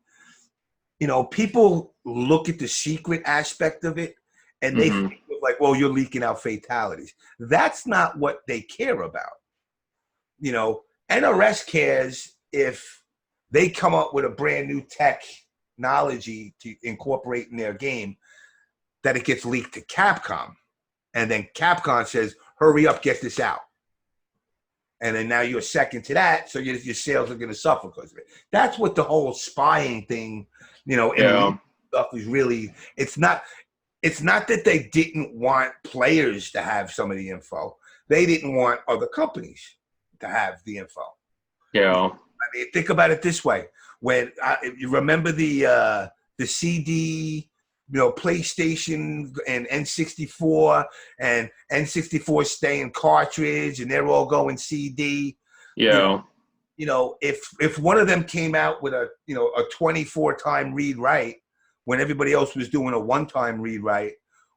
you know, people look at the secret aspect of it and they think like, well, you're leaking out fatalities. That's not what they care about. You know, NRS cares if they come up with a brand new technology to incorporate in their game, that it gets leaked to Capcom. And then Capcom says, hurry up, get this out. And then now you're second to that, so your sales are going to suffer because of it. That's what the whole spying thing, you know, stuff is really. It's not that they didn't want players to have some of the info. They didn't want other companies to have the info. Yeah. I mean, think about it this way: when you remember the CD, you know, PlayStation and N64 and N64 staying cartridge, and they're all going CD. Yeah. You know, if one of them came out with a 24-time read write when everybody else was doing a 1-time read write,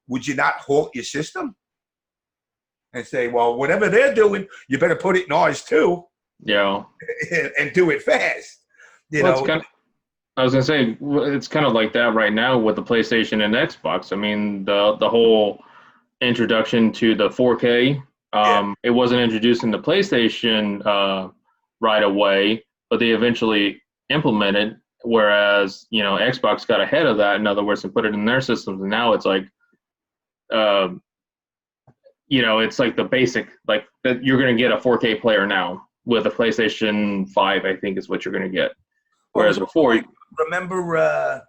would you not halt your system and say, well, whatever they're doing, you better put it in ours too? Yeah. And do it fast. You know. I was gonna say it's kind of like that right now with the PlayStation and Xbox. I mean, the whole introduction to the 4K. It wasn't introduced in the PlayStation right away, but they eventually implemented. Whereas, you know, Xbox got ahead of that. In other words, and put it in their systems, and now it's like, you know, it's like the basic, like that you're gonna get a 4K player now with a PlayStation 5. I think is what you're gonna get. Whereas before. Remember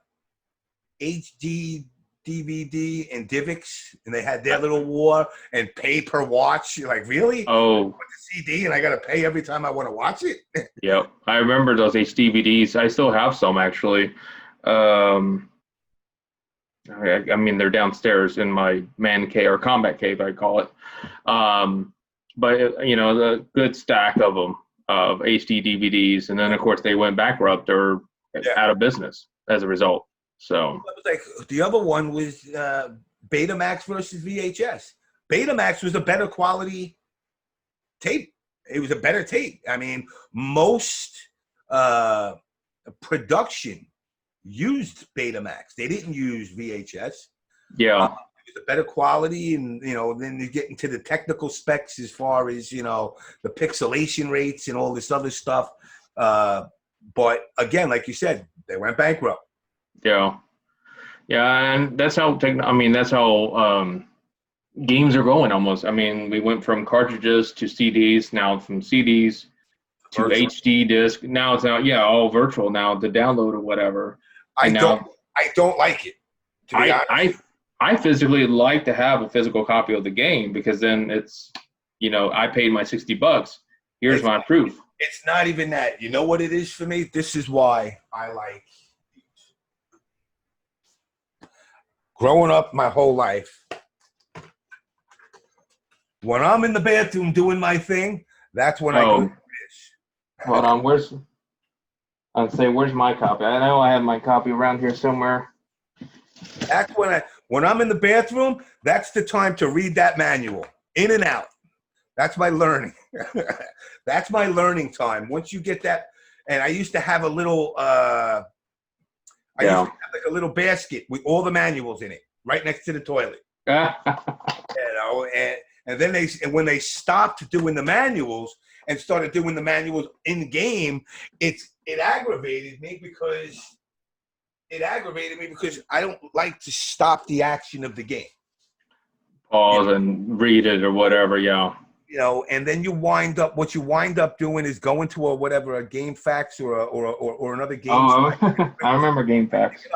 HD DVD and DivX, and they had their little war and pay per watch. You're like, really? Oh, with the CD, and I got to pay every time I want to watch it. Yep, I remember those HDVDs. I still have some actually. I mean, they're downstairs in my man cave or combat cave, I call it. But you know, the good stack of them of HD DVDs, and then of course they went bankrupt or out of business as a result. So like the other one was Betamax versus VHS. Betamax was a better quality tape. It was a better tape. I mean, most production used Betamax. They didn't use VHS. Yeah. It was a better quality, and then you get into the technical specs as far as the pixelation rates and all this other stuff. But again, like you said, they went bankrupt. Yeah. Yeah, and that's how games are going almost. I mean, we went from cartridges to CDs, now from CDs to Virtual. HD disc. Now it's all virtual now, the download or whatever. I don't like it. To be honest. I physically like to have a physical copy of the game, because then it's, I paid my $60. Here's my proof. It's not even that. You know what it is for me? This is why I like growing up my whole life. When I'm in the bathroom doing my thing, that's when I go to this. Hold on, where's my copy? I know I have my copy around here somewhere. That's when I'm in the bathroom, that's the time to read that manual. In and out. That's my learning. That's my learning time. Once you get that, and I used to have a little used to have like a little basket with all the manuals in it, right next to the toilet. And then when they stopped doing the manuals and started doing the manuals in game, it aggravated me because I don't like to stop the action of the game. Pause and read it or whatever, yeah. And then what you wind up doing is going to a Game Facts or another game. Oh, I remember Game Facts.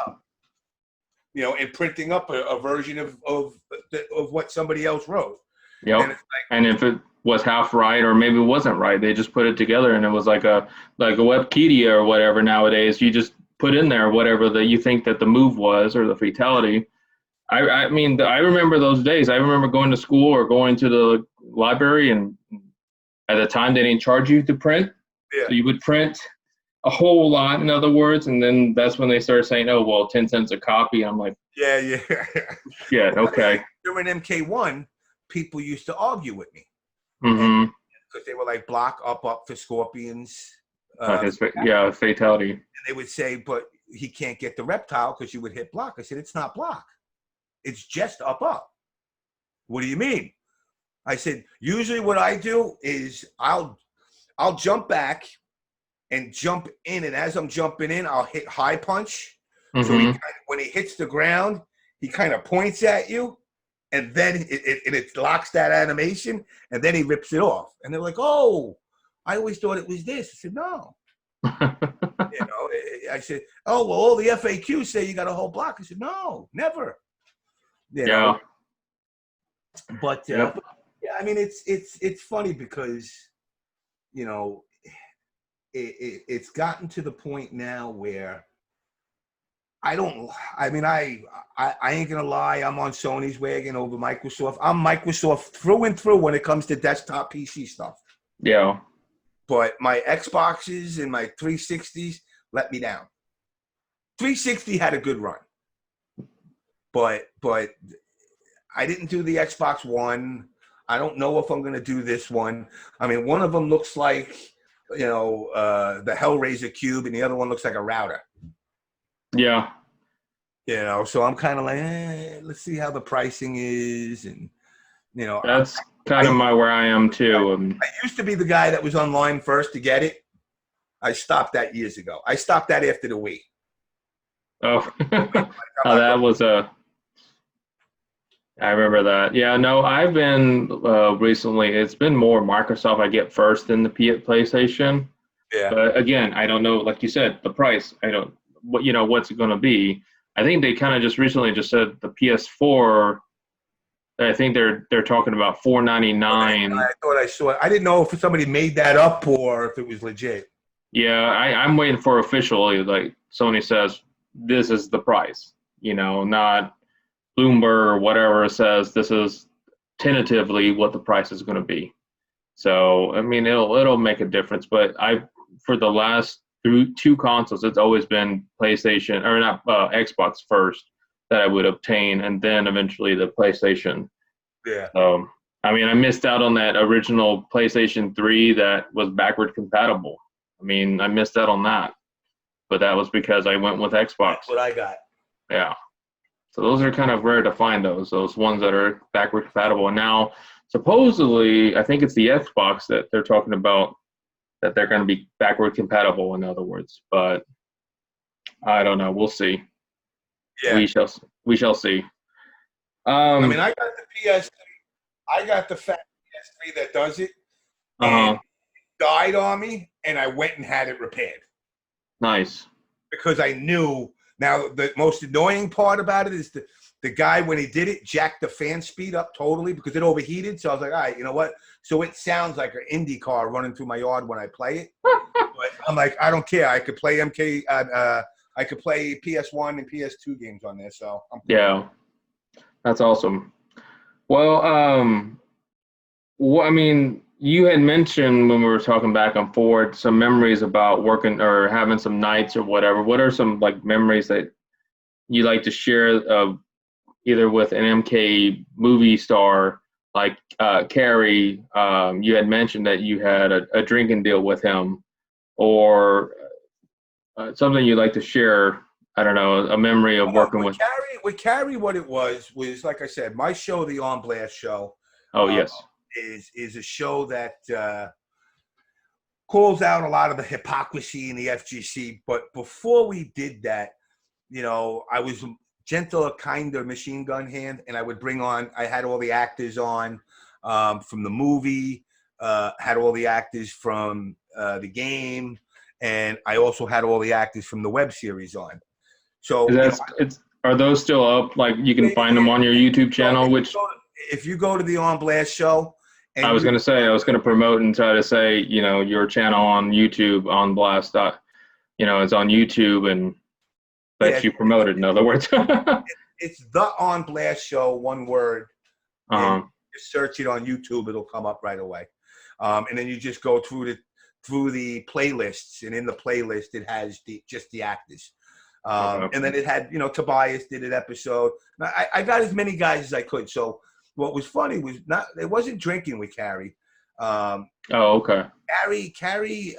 And printing up a version of what somebody else wrote. Yep. And if it was half right or maybe it wasn't right, they just put it together and it was like a Wikipedia or whatever nowadays. You just put in there whatever that you think that the move was or the fatality. I mean, I remember those days. I remember going to school or going to the library, and at the time they didn't charge you to print. Yeah. So you would print a whole lot, in other words, and then that's when they started saying, oh, well, 10 cents a copy. I'm like, yeah. Yeah, okay. During MK1, people used to argue with me. Mm-hmm. Because they were like, block up for Scorpions. Fatality. And they would say, but he can't get the reptile because you would hit block. I said, it's not block. It's just up. What do you mean? I said, usually what I do is I'll jump back and jump in. And as I'm jumping in, I'll hit high punch. Mm-hmm. So when he hits the ground, he kind of points at you. And then it locks that animation. And then he rips it off. And they're like, oh, I always thought it was this. I said, no. I said, oh, well, all the FAQs say you got a whole block. I said, no, never. But yep. I mean, it's funny because it's gotten to the point now where I ain't gonna lie, I'm on Sony's wagon over Microsoft. I'm Microsoft through and through when it comes to desktop PC stuff. Yeah. But my Xboxes and my 360s let me down. 360 had a good run. But I didn't do the Xbox One. I don't know if I'm going to do this one. I mean, one of them looks like, the Hellraiser cube, and the other one looks like a router. Yeah. So I'm kind of like, let's see how the pricing is. And, that's kind of where I am too. I used to be the guy that was online first to get it. I stopped that years ago. I stopped that after the Wii. Oh, that was I remember that. Yeah, no, I've been recently, it's been more Microsoft I get first than the PlayStation. Yeah. But again, I don't know, like you said, the price, what's it going to be. I think they kind of just recently just said the PS4, I think they're talking about $499. I thought I saw it. I didn't know if somebody made that up or if it was legit. Yeah, I'm waiting for officially, like Sony says, this is the price, not Bloomberg or whatever says this is tentatively what the price is going to be. So, I mean, it'll make a difference, but for the last two consoles, it's always been PlayStation or not Xbox first. that I would obtain, and then eventually the PlayStation. Yeah. I mean, I missed out on that original PlayStation 3 that was backward compatible. I mean, I missed out on that, but that was because I went with Xbox. That's what I got. Yeah. So those are kind of rare to find, those ones that are backward compatible. And now, supposedly, I think it's the Xbox that they're talking about, that they're going to be backward compatible, in other words. But I don't know. We'll see. Yeah. We shall see. I mean, I got the PS3. I got the fat PS3 that does it. And it died on me, and I went and had it repaired. Nice. Because I knew. Now, the most annoying part about it is the guy, when he did it, jacked the fan speed up totally because it overheated. So I was like, all right, you know what? So it sounds like an Indy car running through my yard when I play it. But I'm like, I don't care. I could play I could play PS1 and PS2 games on there. So I'm cool. Yeah, that's awesome. Well, I mean, you had mentioned when we were talking back and forth some memories about working or having some nights or whatever. What are some like memories that you like to share of either with an MK movie star like Carrie? You had mentioned that you had a drinking deal with him, or something you'd like to share. I don't know, a memory of working with Carrie. With Carrie, what it was like I said, my show, the On Blast show. Oh yes. Is a show that calls out a lot of the hypocrisy in the FGC. But before we did that, you know, I was gentler, kinder machine gun hand, and I would bring on. I had all the actors on from the movie, had all the actors from the game, and I also had all the actors from the web series on. So are those still up? Like you can find them on your YouTube channel? If you go to the On Blast show. I was going to promote and try to say, you know, your channel on YouTube, On Blast, you know, it's on YouTube, and that you promoted, in other words. It's the On Blast show, one word. And you search it on YouTube, it'll come up right away. And then you just go through the playlists, and in the playlist it has just the actors. And then it had, you know, Tobias did an episode. I got as many guys as I could. So what was funny was it wasn't drinking with Carrie. Okay. Carrie,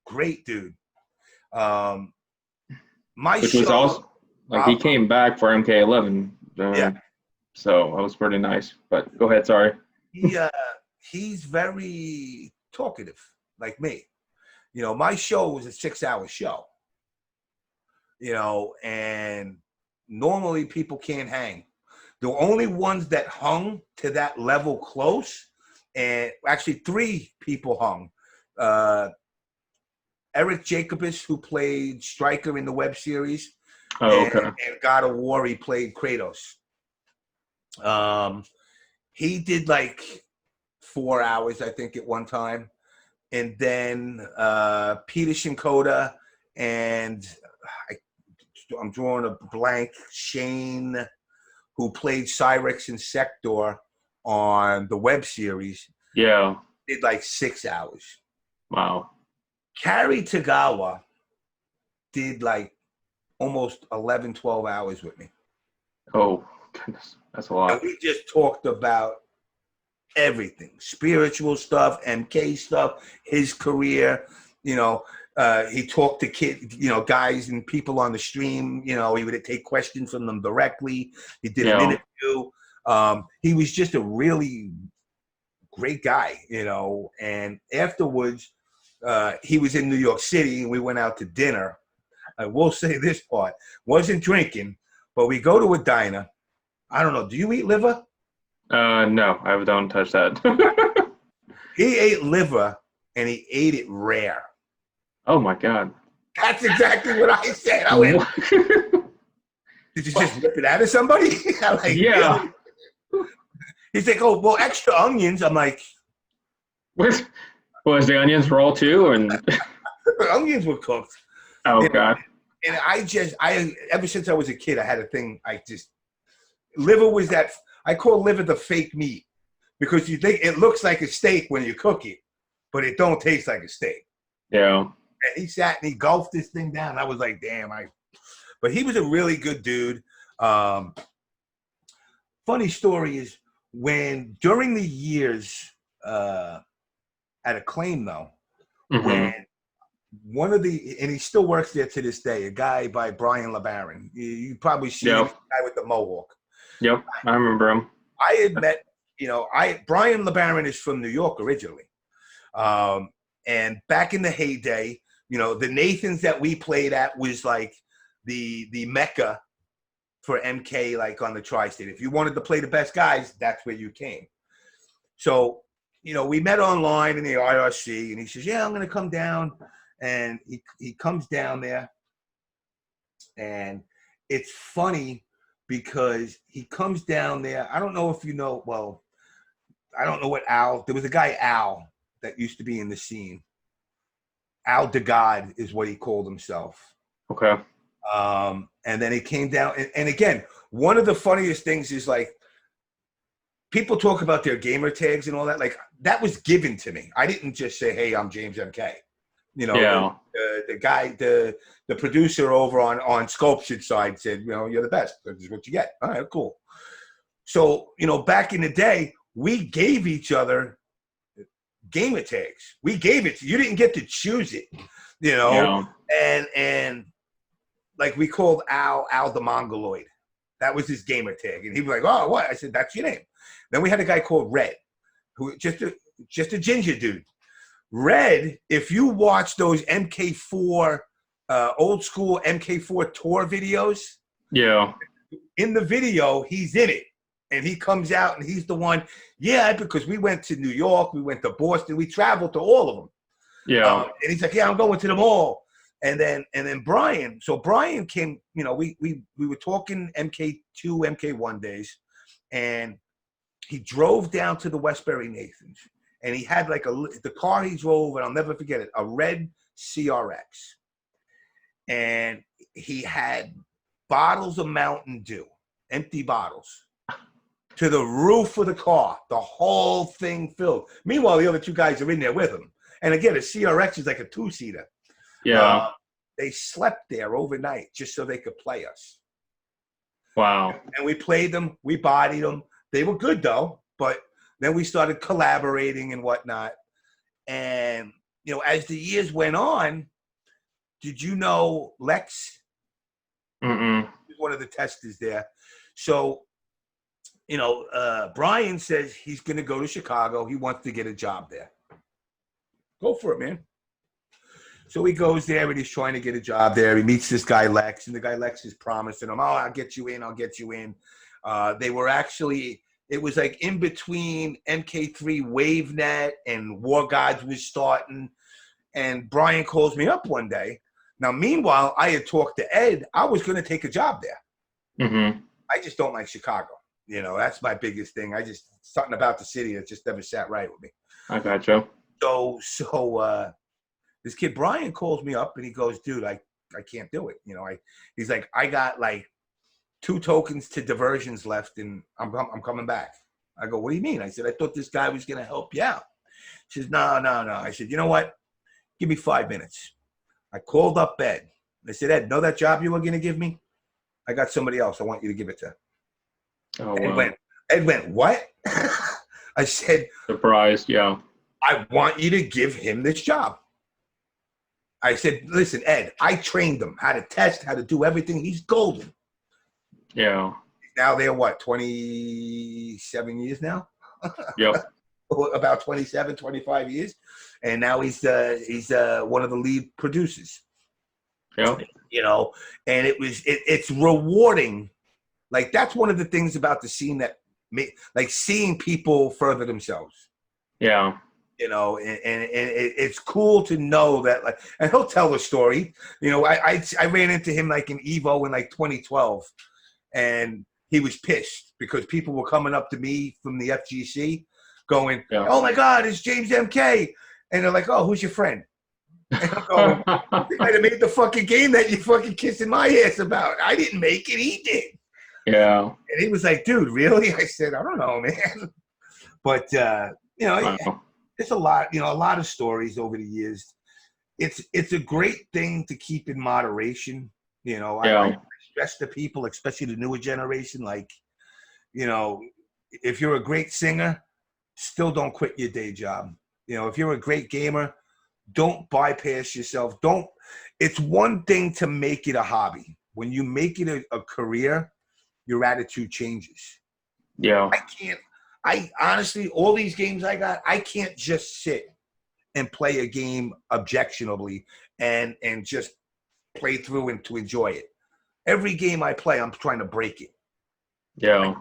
great dude. Which was awesome. Like he came back for MK11. Yeah. So that was pretty nice. But go ahead, sorry. He's very talkative, like me. You know, my show was a 6-hour show. You know, and normally people can't hang. The only ones that hung to that level close, and actually 3 people hung. Eric Jacobus, who played Stryker in the web series. Oh, okay. And God of War, he played Kratos. He did like 4 hours, I think, at one time. And then Peter Shinkoda and I'm drawing a blank, Shane, who played Cyrex and Sector on the web series. Yeah. Did like 6 hours. Wow. Carrie Tagawa did like almost 11, 12 hours with me. Oh, goodness. That's a lot. And we just talked about everything. Spiritual stuff, MK stuff, his career, you know. He talked to guys and people on the stream. You know, he would take questions from them directly. He did an interview. He was just a really great guy, you know. And afterwards, he was in New York City, and we went out to dinner. I will say this part. Wasn't drinking, but we go to a diner. I don't know. Do you eat liver? No, I don't touch that. He ate liver, and he ate it rare. Oh my God. That's exactly what I said. I went, did you just rip it out of somebody? I'm like, yeah. Really? He's like, oh, well, extra onions. I'm like, was the onions raw too? And the onions were cooked. Oh, God. And I ever since I was a kid, I had a thing. Liver was that, I call liver the fake meat, because you think it looks like a steak when you cook it, but it don't taste like a steak. Yeah. And he sat and he gulped this thing down. I was like, damn. But he was a really good dude. Funny story is when during the years at Akklaim though, when one of the, and he still works there to this day, a guy by Brian LeBaron. You probably see him, the guy with the mohawk. Yep, I remember him. I had met, Brian LeBaron is from New York originally. And back in the heyday, the Nathans that we played at was like the Mecca for MK, like on the tri-state. If you wanted to play the best guys, that's where you came. So, we met online in the IRC, and he says, yeah, I'm going to come down. And he comes down there, and it's funny because he comes down there. I don't know if you know, well, I don't know what Al, there was a guy, Al, that used to be in the scene. Al the God is what he called himself. Okay. And then he came down. And again, one of the funniest things is like, people talk about their gamer tags and all that. Like, that was given to me. I didn't just say, hey, I'm James MK. The guy, the producer over on Sculptured side said, you're the best. This is what you get. All right, cool. So, back in the day, we gave each other gamer tags. We gave it. You didn't get to choose it, and like we called Al the Mongoloid. That was his gamer tag. And he was like, oh, what? I said, that's your name. Then we had a guy called Red, who just a ginger dude. Red, if you watch those MK4, old school MK4 tour videos, in the video, he's in it. And he comes out and he's the one, because we went to New York, we went to Boston, we traveled to all of them. And he's like, I'm going to them all. And then Brian, so Brian came, we were talking MK2, MK1 days, and he drove down to the Westbury Nathans. And he had like the car he drove, and I'll never forget it, a red CRX. And he had bottles of Mountain Dew, empty bottles, to the roof of the car, the whole thing filled. Meanwhile, the other two guys are in there with him. And again, a CRX is like a two-seater. They slept there overnight just so they could play us. Wow. And we played them. We bodied them. They were good, though. But then we started collaborating and whatnot. And, as the years went on, did you know Lex? Mm-mm. He's one of the testers there. So, Brian says he's going to go to Chicago. He wants to get a job there. Go for it, man. So he goes there, and he's trying to get a job there. He meets this guy, Lex, and the guy, Lex, is promising him, I'll get you in. I'll get you in. They were actually, it was like in between MK3 WaveNet and War Gods was starting. And Brian calls me up one day. Now, meanwhile, I had talked to Ed. I was going to take a job there. Mm-hmm. I just don't like Chicago. That's my biggest thing. Something about the city that just never sat right with me. I gotcha. So this kid Brian calls me up and he goes, dude, I can't do it. He's like, I got like 2 tokens to diversions left, and I'm coming back. I go, what do you mean? I said, I thought this guy was gonna help you out. She says, no. I said, you know what? Give me 5 minutes. I called up Ed. I said, Ed, know that job you were gonna give me? I got somebody else I want you to give it to. Oh, wow. Ed went, what? I said, surprised, yeah. I want you to give him this job. I said, listen, Ed, I trained him how to test, how to do everything. He's golden. Yeah. Now they're what, 27 years now? Yep. About 27, 25 years. And now he's one of the lead producers. Yep. And it's rewarding. Like, that's one of the things about the scene that like seeing people further themselves. Yeah. And it's cool to know that, like, and he'll tell a story. I ran into him like in Evo in like 2012, and he was pissed because people were coming up to me from the FGC going, oh my God, it's James MK. And they're like, oh, who's your friend? And I'm going, you might have made the fucking game that you fucking kissing my ass about. I didn't make it, he did. Yeah. And he was like, dude, really? I said, I don't know, man. But, wow. It's a lot of stories over the years. It's a great thing to keep in moderation. I like stress to people, especially the newer generation, like, you know, if you're a great singer, still don't quit your day job. You know, if you're a great gamer, don't bypass yourself. Don't. It's one thing to make it a hobby. When you make it a career, your attitude changes. Yeah. I honestly, all these games I got, I can't just sit and play a game objectionably and just play through and to enjoy it. Every game I play, I'm trying to break it. Yeah.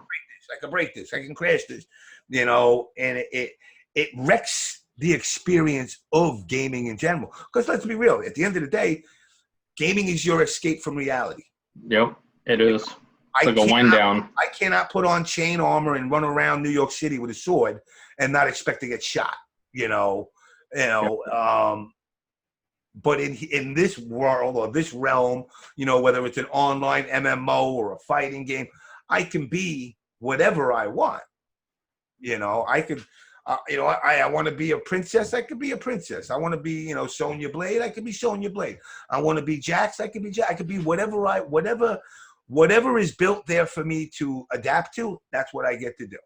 I can break this. I can crash this. You know, and it wrecks the experience of gaming in general. Because let's be real, at the end of the day, gaming is your escape from reality. Yep, it is. It's like a wind down. I cannot put on chain armor and run around New York City with a sword and not expect to get shot. You know. But in this world or this realm, you know, whether it's an online MMO or a fighting game, I can be whatever I want. You know, I could. I want to be a princess. I could be a princess. I want to be, you know, Sonya Blade. I could be Sonya Blade. I want to be Jax. I could be Jax. I could be whatever is built there for me to adapt to. That's what I get to do.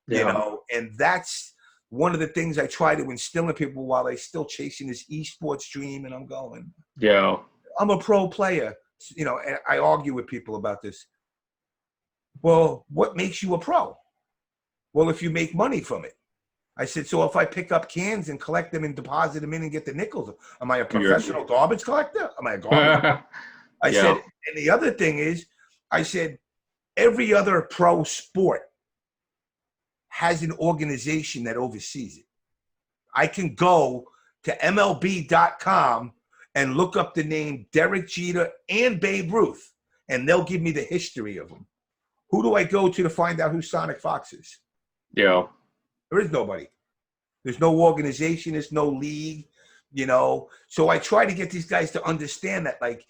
Yeah. You know, and that's one of the things I try to instill in people while they're still chasing this esports dream. And I'm going, yeah, I'm a pro player. You know, and I argue with people about this. Well, what makes you a pro? Well, if you make money from it. I said, so if I pick up cans and collect them and deposit them in and get the nickels, am I a professional garbage collector? Am I a garbage? I said, and the other thing is, I said, every other pro sport has an organization that oversees it. I can go to MLB.com and look up the name Derek Jeter and Babe Ruth, and they'll give me the history of them. Who do I go to find out who Sonic Fox is? Yeah. There is nobody. There's no organization. There's no league, you know. So I try to get these guys to understand that, like,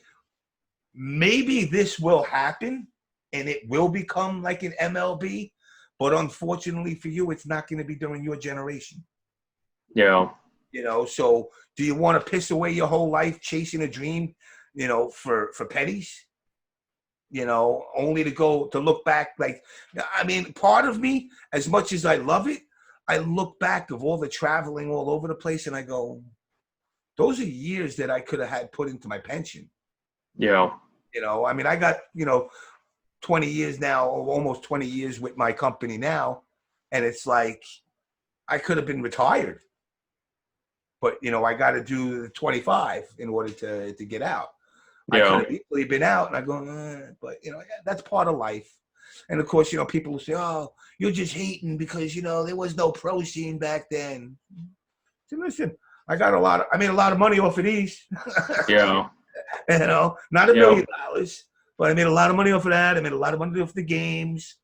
maybe this will happen and it will become like an MLB, but unfortunately for you, it's not going to be during your generation. Yeah. You know, so do you want to piss away your whole life chasing a dream, you know, for pennies? You know, only to look back like, I mean, part of me, as much as I love it, I look back of all the traveling all over the place and I go, those are years that I could have had put into my pension. Yeah. You know, I mean, I got, you know, 20 years now, almost 20 years with my company now. And it's like, I could have been retired. But, you know, I got to do the 25 in order to get out. Yeah. I could have easily been out, and I go, but, you know, that's part of life. And, of course, you know, people will say, oh, you're just hating because, you know, there was no pro scene back then. So, listen, I made a lot of money off of these. Yeah. You know, not $1 million, but I made a lot of money off of that. I made a lot of money off the games,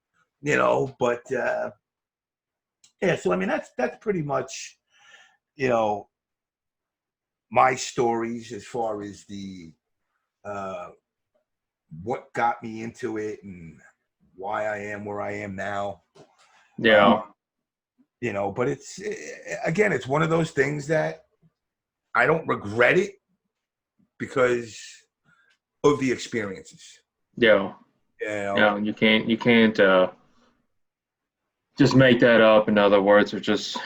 you know, but, yeah, so, I mean, that's pretty much, you know, my stories as far as the what got me into it and why I am where I am now. Yeah. You know, but it's one of those things that I don't regret it because of the experiences. Yeah. You know? Yeah, you can't just make that up, in other words, or just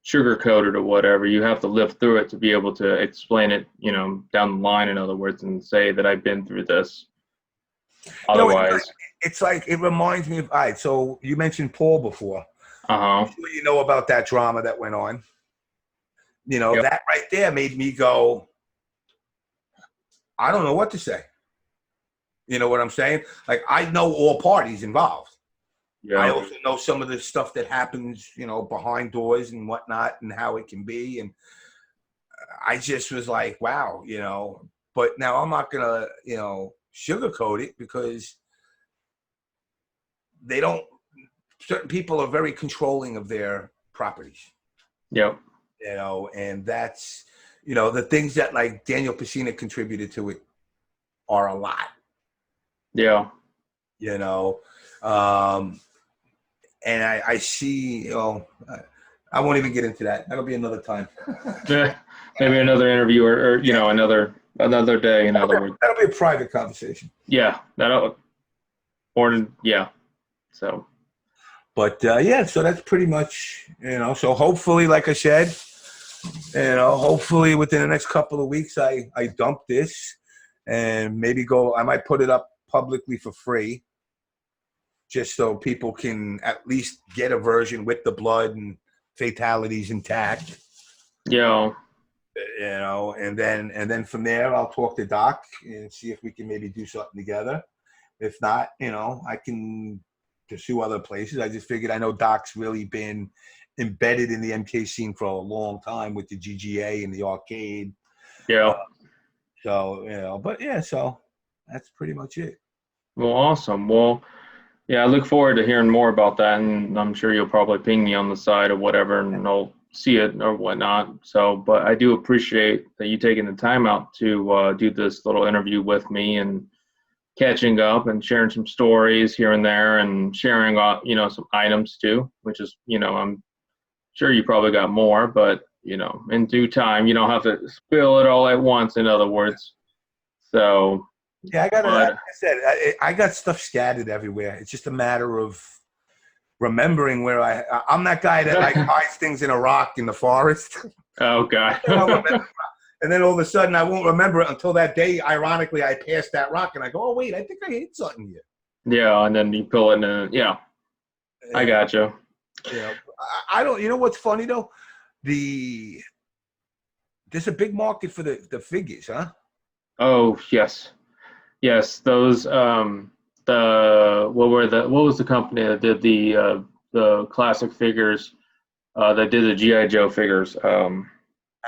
sugarcoat it or whatever. You have to live through it to be able to explain it, you know, down the line, in other words, and say that I've been through this. Otherwise, you know, it's like it reminds me of. All right, so you mentioned Paul before. I'm sure you know about that drama that went on. You know, that right there made me go, I don't know what to say. You know what I'm saying? Like, I know all parties involved. Yeah. I also know some of the stuff that happens, you know, behind doors and whatnot and how it can be. And I just was like, wow, you know, but now I'm not going to, you know, sugarcoat it because certain people are very controlling of their properties. Yep. You know, and that's, you know, the things that like Daniel Pacina contributed to it are a lot. Yeah. You know, and I see, you know, I won't even get into that. That'll be another time. Yeah, maybe another interview or you know another day. In other words, That'll be a private conversation. yeah, yeah. So, But yeah, so that's pretty much, so hopefully, like I said, hopefully within the next couple of weeks, I dump this and maybe I might put it up publicly for free, just so people can at least get a version with the blood and fatalities intact. yeah. And then from there, I'll talk to Doc and see if we can maybe do something together. If not, I can pursue other places. I just figured, I know Doc's really been embedded in the MK scene for a long time with the GGA and the arcade. Yeah. So, but yeah, so that's pretty much it. Well, awesome. Well, yeah, I look forward to hearing more about that, and I'm sure you'll probably ping me on the side or whatever, and I'll see it or whatnot. So, but I do appreciate that you taking the time out to do this little interview with me and catching up and sharing some stories here and there and sharing, some items too, which is, I'm sure you probably got more, but, in due time, you don't have to spill it all at once, in other words. So, yeah, like I said, I got stuff scattered everywhere. It's just a matter of remembering where I'm that guy that like hides things in a rock in the forest. Oh, God. And then all of a sudden, I won't remember it until that day. Ironically, I passed that rock, and I go, "Oh wait, I think I hit something here." Yeah, and then you pull it, and I got you. Yeah, I don't. You know what's funny though? There's a big market for the figures, huh? Oh yes, those what was the company that did the classic figures? That did the GI Joe figures.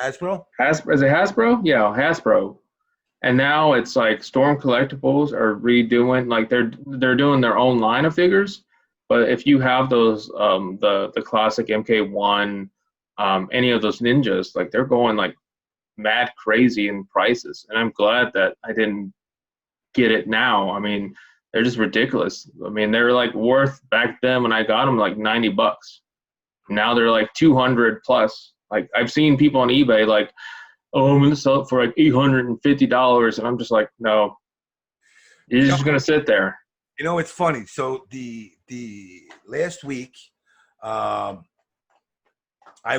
Hasbro? Is it Hasbro? Yeah, Hasbro. And now it's like Storm Collectibles are redoing, like they're doing their own line of figures. But if you have those the classic MK1, any of those ninjas, like they're going like mad crazy in prices. And I'm glad that I didn't get it now. I mean, they're just ridiculous. I mean, they're like worth back then when I got them like $90. Now they're like 200 plus. Like I've seen people on eBay like, oh, I'm gonna sell it for like $850, and I'm just like, no, you're just gonna sit there. It's funny. So the last week, I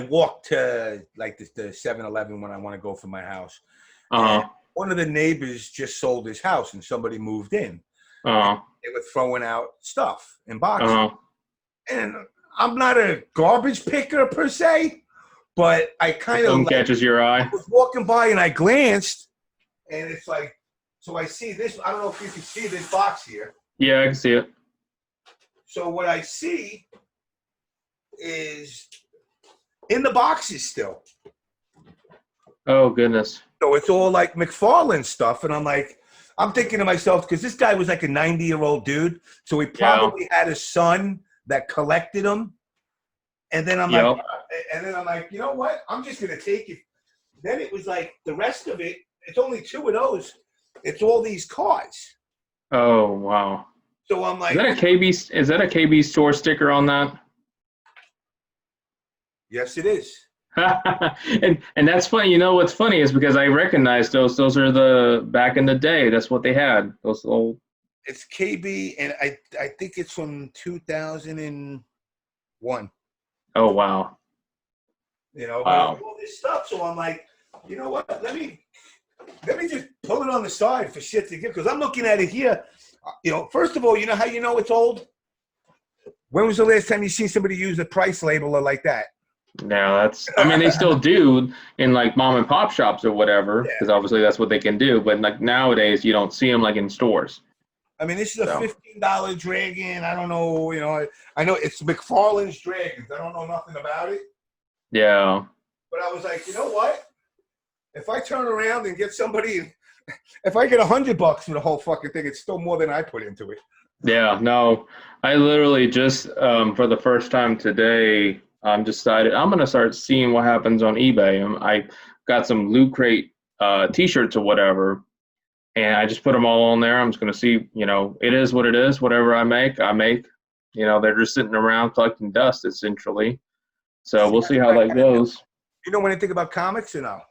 walked to like the 7-Eleven when I want to go for my house. One of the neighbors just sold his house, and somebody moved in. They were throwing out stuff in boxes, and I'm not a garbage picker per se, but I kind of catches your eye. I was walking by and I glanced, and it's like, so I see this. I don't know if you can see this box here. Yeah, I can see it. So what I see is in the boxes still. Oh goodness. So it's all like McFarlane stuff, and I'm thinking to myself, because this guy was like a 90-year-old dude, so he probably had a son that collected them. And then I'm like, you know what? I'm just gonna take it. Then it was like the rest of it. It's only 2 of those. It's all these cards. Oh wow. So I'm like, is that a KB store sticker on that? Yes, it is. and that's funny. You know what's funny is because I recognize those. Those are the back in the day. That's what they had. Those old. It's KB, and I think it's from 2001. Oh wow. Wow. All this stuff. So I'm like, you know what? Let me just pull it on the side for shit to give, because I'm looking at it here. First of all, you know how you know it's old? When was the last time you seen somebody use a price labeler like that? No, they still do in like mom and pop shops or whatever, because obviously that's what they can do. But like nowadays, you don't see them like in stores. I mean, this is a $15 dragon. I don't know, I know it's McFarlane's Dragons. I don't know nothing about it. Yeah. But I was like, you know what? If I turn around and get somebody, if I get $100 for the whole fucking thing, it's still more than I put into it. Yeah, no, I literally just, for the first time today, decided I'm going to start seeing what happens on eBay. I got some Loot Crate t-shirts or whatever. And I just put them all on there. I'm just going to see, it is what it is. Whatever I make. They're just sitting around collecting dust, essentially. So we'll see how that goes. You know anything about comics or no?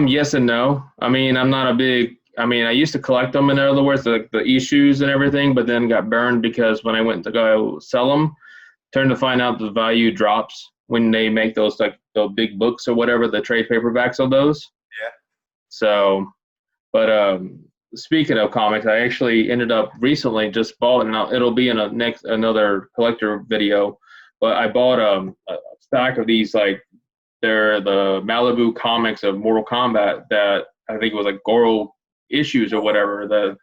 Yes and no. I mean, I'm not a big. I mean, I used to collect them. In other words, the issues and everything, but then got burned because when I went to go sell them, turned to find out the value drops when they make those like the big books or whatever, the trade paperbacks of those. Yeah. So, but speaking of comics, I actually ended up recently just bought, and it'll be in another collector video. But I bought a stack of these like. They're the Malibu comics of Mortal Kombat that I think it was like Goro issues or whatever.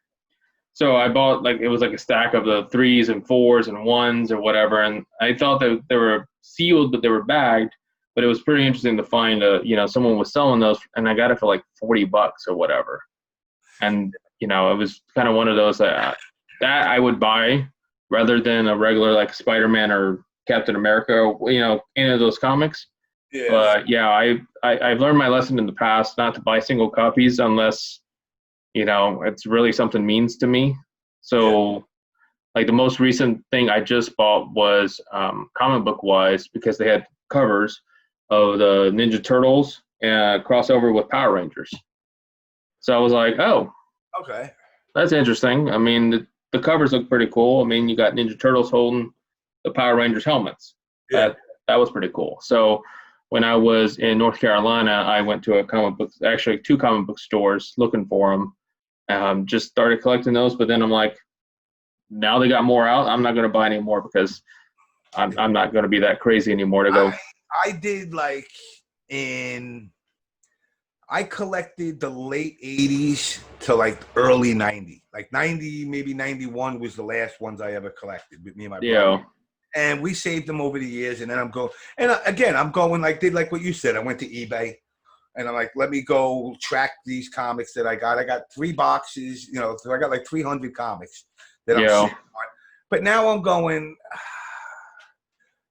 So I bought like it was like a stack of the 3s and 4s and 1s or whatever, and I thought that they were sealed but they were bagged. But it was pretty interesting to find someone was selling those, and I got it for like $40 or whatever. And it was kind of one of those that I would buy rather than a regular like Spider-Man or Captain America or any of those comics. Yeah. But yeah, I've learned my lesson in the past not to buy single copies unless, it's really something means to me. So like the most recent thing I just bought was comic book wise because they had covers of the Ninja Turtles and crossover with Power Rangers. So I was like, oh, okay, that's interesting. I mean, the covers look pretty cool. I mean, you got Ninja Turtles holding the Power Rangers helmets. Yeah. That was pretty cool. So when I was in North Carolina, I went to actually 2 comic book stores looking for them. Just started collecting those, but then I'm like, now they got more out. I'm not going to buy any more because I'm not going to be that crazy anymore to go. I did like I collected the late 80s to like early 90s. Like 90, maybe 91 was the last ones I ever collected with me and my brother. Yeah. And we saved them over the years. And then I'm going did like what you said. I went to eBay and I'm like, let me go track these comics that I got. I got 3 boxes, so I got like 300 comics that I'm sitting on. But now I'm going,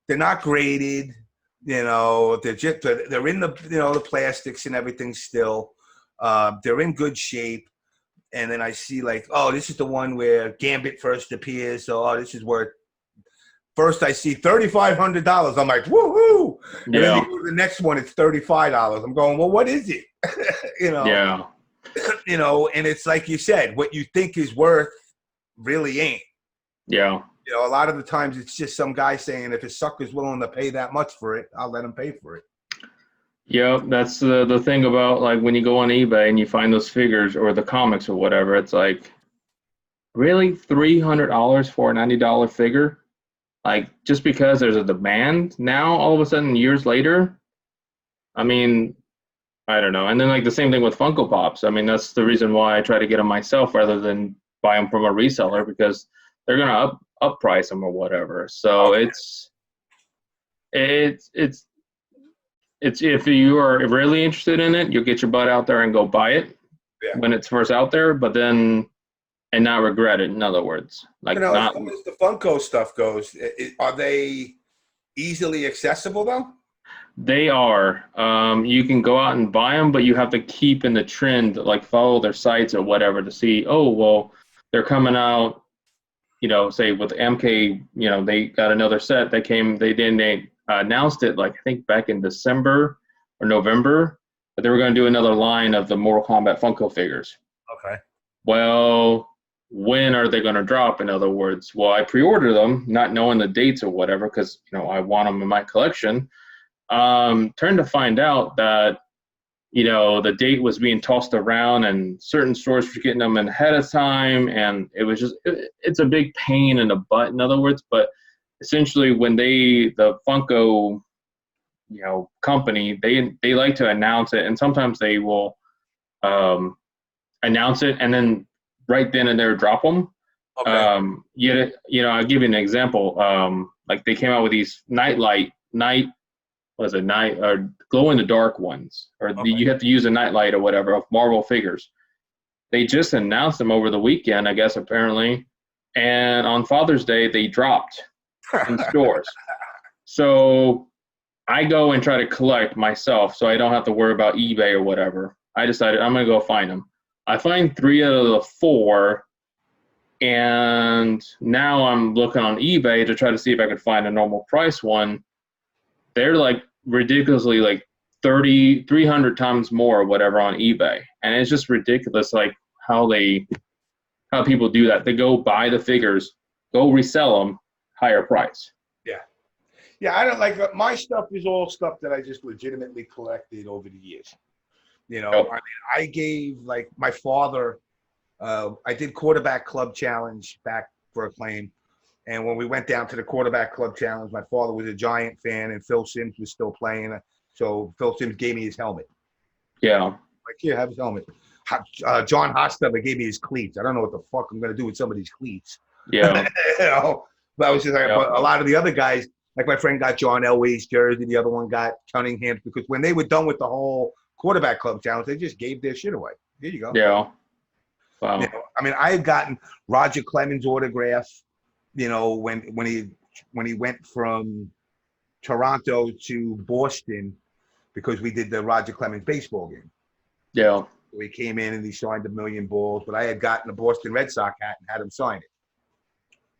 they're not graded, they're just, they're in the, the plastics and everything still. They're in good shape. And then I see like, oh, this is the one where Gambit first appears. So, this is worth. First, I see $3,500. I'm like, woohoo! And then you go to the next one, it's $35. I'm going, well, what is it? Yeah. And it's like you said, what you think is worth really ain't. Yeah. A lot of the times it's just some guy saying, if a sucker's willing to pay that much for it, I'll let him pay for it. Yeah, that's the thing about like when you go on eBay and you find those figures or the comics or whatever, it's like, really $300 for a $90 figure? Like, just because there's a demand now, all of a sudden, years later, I mean, I don't know. And then, like, the same thing with Funko Pops. I mean, that's the reason why I try to get them myself rather than buy them from a reseller because they're going to up price them or whatever. So it's if you are really interested in it, you'll get your butt out there and go buy it when it's first out there, but then and not regret it, in other words. Like as far as the Funko stuff goes, are they easily accessible, though? They are. You can go out and buy them, but you have to keep in the trend, like follow their sites or whatever to see, oh, well, they're coming out, say with MK, they got another set that came, they announced it, like, I think back in December or November, but they were going to do another line of the Mortal Kombat Funko figures. Okay. Well, when are they going to drop, in other words? Well, I pre-ordered them, not knowing the dates or whatever, because, I want them in my collection. Turned to find out that, the date was being tossed around and certain stores were getting them ahead of time. And it was just, it's a big pain in the butt, in other words. But essentially when the Funko, company, they like to announce it. And sometimes they will announce it and then right then and there drop them. Okay. I'll give you an example. Like they came out with these glow in the dark ones, or you have to use a nightlight or whatever of Marvel figures. They just announced them over the weekend, I guess, apparently. And on Father's Day, they dropped in stores. So I go and try to collect myself so I don't have to worry about eBay or whatever. I decided I'm going to go find them. I find 3 out of the 4, and now I'm looking on eBay to try to see if I could find a normal price one. they're like ridiculously like 300 times more or whatever on eBay. And it's just ridiculous like how people do that. They go buy the figures, go resell them, higher price. Yeah. Yeah, I don't like my stuff is all stuff that I just legitimately collected over the years. You know, I mean, I gave like my father, I did quarterback club challenge back for Akklaim. And when we went down to the quarterback club challenge, my father was a Giant fan and Phil Simms was still playing. So Phil Simms gave me his helmet. Yeah. Like, here, have his helmet. John Hostetter gave me his cleats. I don't know what the fuck I'm going to do with some of these cleats. Yeah. You know, but I was just like, Yeah. but a lot of the other guys, like my friend got John Elway's jersey, the other one got Cunningham's, because when they were done with the whole quarterback club challenge, they just gave their shit away. Here you go. Yeah. Wow. You know, I mean, I had gotten Roger Clemens' autograph, you know, when he went from Toronto to Boston, because we did the Roger Clemens baseball game. Yeah. So he came in and he signed 1,000,000 balls, but I had gotten a Boston Red Sox hat and had him sign it.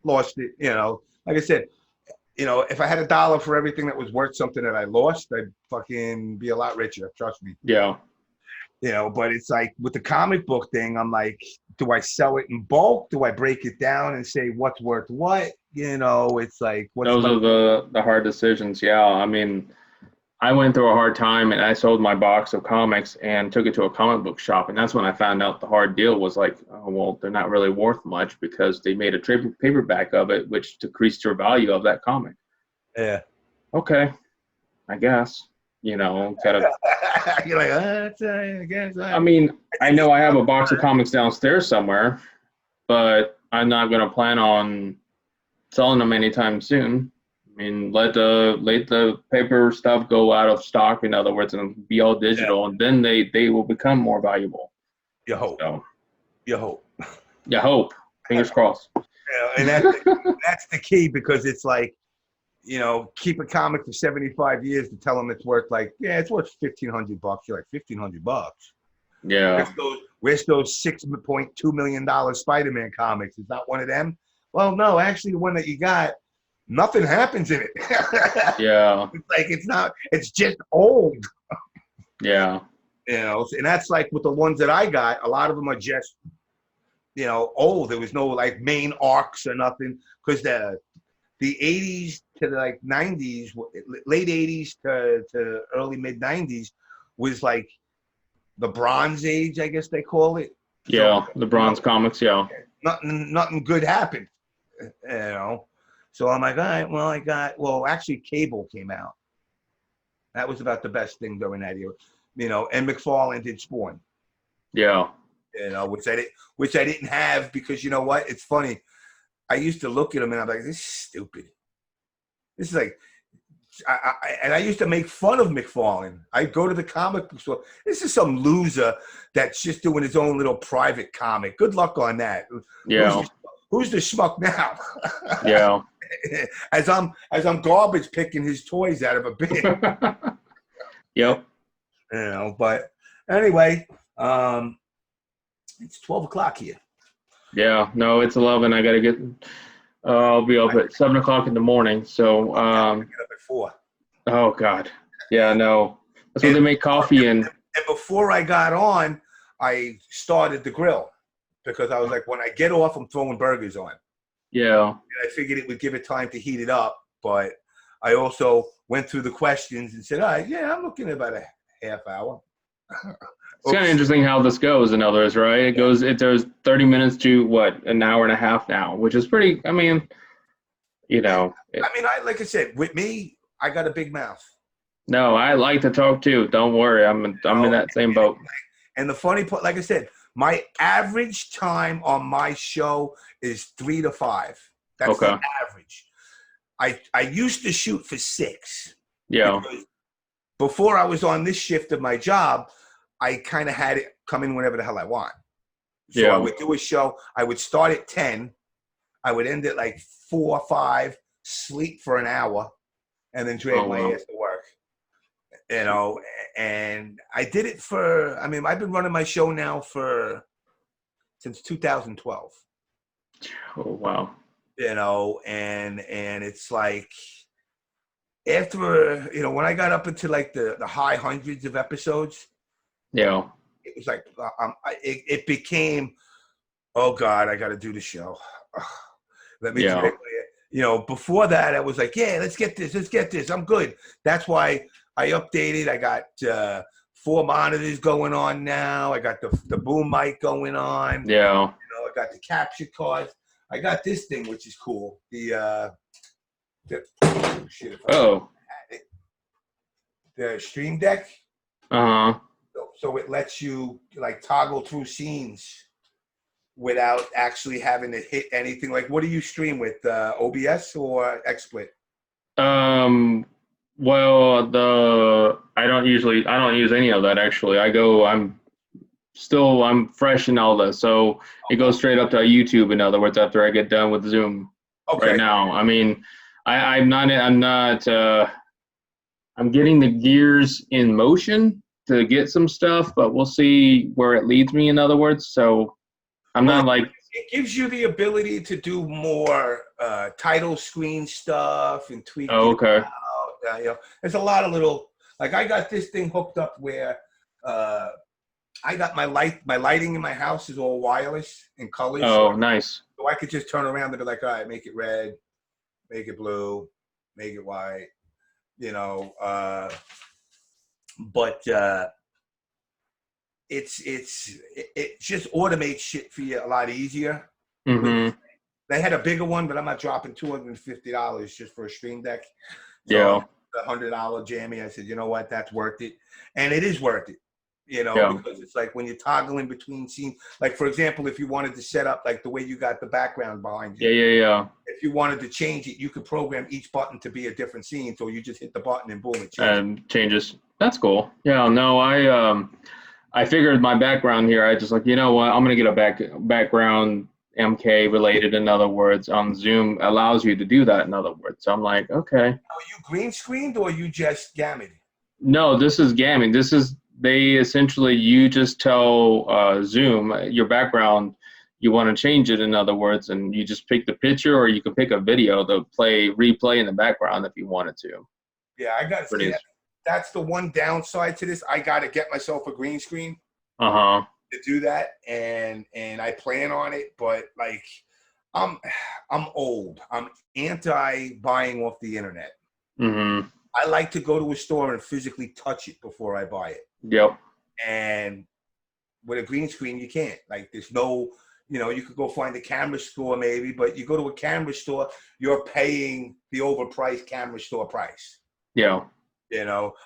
Lost it, you know. Like I said, you know, if I had $1 for everything that was worth something that I lost, I'd fucking be a lot richer. Trust me. Yeah. You know, but it's like with the comic book thing, I'm like, do I sell it in bulk? Do I break it down and say what's worth what? You know, it's like Those are the hard decisions. Yeah. I mean, I went through a hard time and I sold my box of comics and took it to a comic book shop. And that's when I found out the hard deal was like, oh, well, they're not really worth much because they made a paperback of it, which decreased your value of that comic. Yeah. Okay. I guess, you know, kind of. You're like, I guess. I mean, I know I have a box of comics downstairs somewhere, but I'm not going to plan on selling them anytime soon. I mean, let the paper stuff go out of stock, in other words, and be all digital, and then they will become more valuable. You hope. So, You hope. you hope. Fingers crossed. And that's the key, because it's like, you know, keep a comic for 75 years to tell them it's worth like, yeah, it's worth $1,500. You're like, $1,500. Yeah. Where's those $6.2 million Spider-Man comics? Is that one of them? Well, no, actually, the one that you got, nothing happens in it. Yeah. It's like it's just old. Yeah. You know, and that's like with the ones that I got, a lot of them are just, you know, old. There was no like main arcs or nothing, because the 80s to the like 90s, late 80s to early mid 90s was like the Bronze Age, I guess they call it. Yeah, so, the Bronze comics, yeah. Nothing good happened, you know. So I'm like, all right, well, actually Cable came out. That was about the best thing during that year, you know, and McFarlane did Spawn. Yeah. You know, which I didn't have, because you know what? It's funny. I used to look at him and I'm like, this is stupid. This is like, I used to make fun of McFarlane. I'd go to the comic book store. This is some loser that's just doing his own little private comic. Good luck on that. Yeah. Who's the schmuck now? Yeah. As I'm garbage picking his toys out of a bin. Yep. You know, but anyway, it's 12 o'clock here. Yeah. No, it's 11. I gotta get. I'll be up at 7 o'clock in the morning. So. I get up at 4. Oh God. Yeah. No. That's when they make coffee and. And before I got on, I started the grill, because I was like, when I get off, I'm throwing burgers on. Yeah. And I figured it would give it time to heat it up, but I also went through the questions and said, all right, yeah, I'm looking at about a half hour. It's kind of interesting how this goes, in others, right? It goes, there's 30 minutes to what, an hour and a half now, which is pretty, I mean, you know. Like I said, with me, I got a big mouth. No, I like to talk too. Don't worry. I'm in that same boat. And the funny part, like I said, my average time on my show is 3 to 5. That's the average. I used to shoot for 6. Yeah. Before I was on this shift of my job, I kind of had it come in whenever the hell I want. So I would do a show. I would start at 10. I would end at like 4 or 5, sleep for an hour, and then drag my ass to work. You know, and I did it for, I've been running my show now since 2012. Oh, wow. You know, and it's like, after, when I got up into like the high hundreds of episodes, Yeah. it was like, it became, oh God, I got to do the show. Ugh, let me try Yeah. it. Before that, I was like, yeah, let's get this. I'm good. That's why I updated. I got 4 monitors going on now. I got the boom mic going on. Yeah. I got the capture cards. I got this thing, which is cool. Shit, if I Oh. had it. The Stream Deck. Uh-huh. So it lets you like toggle through scenes without actually having to hit anything. Like, what do you stream with? OBS or XSplit? Well, I don't use any of that actually. I'm fresh in all this. So it goes straight up to YouTube, in other words, after I get done with Zoom right Okay. now. I mean, I'm not I'm getting the gears in motion to get some stuff, but we'll see where it leads me, in other words. So I'm Well, not like, it gives you the ability to do more title screen stuff and tweak oh, it okay. out. There's a lot of little, like I got this thing hooked up where I got my lighting in my house is all wireless in colors. Oh, nice. So I could just turn around and be like, all right, make it red, make it blue, make it white, but it just automates shit for you a lot easier. Mm-hmm. They had a bigger one, but I'm not dropping $250 just for a Stream Deck. So Yeah. the $100 jammy, I said, you know what, that's worth it, and it is worth it. Yeah. Because it's like when you're toggling between scenes. Like for example, if you wanted to set up like the way you got the background behind you. Yeah. If you wanted to change it, you could program each button to be a different scene. So you just hit the button and boom, it changes. And changes. That's cool. Yeah. No, I figured my background here. I just like, you know what? I'm gonna get a background MK related. In other words, on Zoom allows you to do that. In other words, so I'm like, okay. Are you green screened or you just gammed? No, this is gaming. They essentially, you just tell Zoom your background, you want to change it, in other words, and you just pick the picture, or you can pick a video to replay in the background if you wanted to. Yeah, I got to see that. That's the one downside to this. I got to get myself a green screen to do that, and I plan on it. But like, I'm old. I'm anti buying off the internet. Mm-hmm. I like to go to a store and physically touch it before I buy it. Yep. And with a green screen, you can't. Like, there's no, you could go find a camera store maybe, but you go to a camera store, you're paying the overpriced camera store price. Yeah.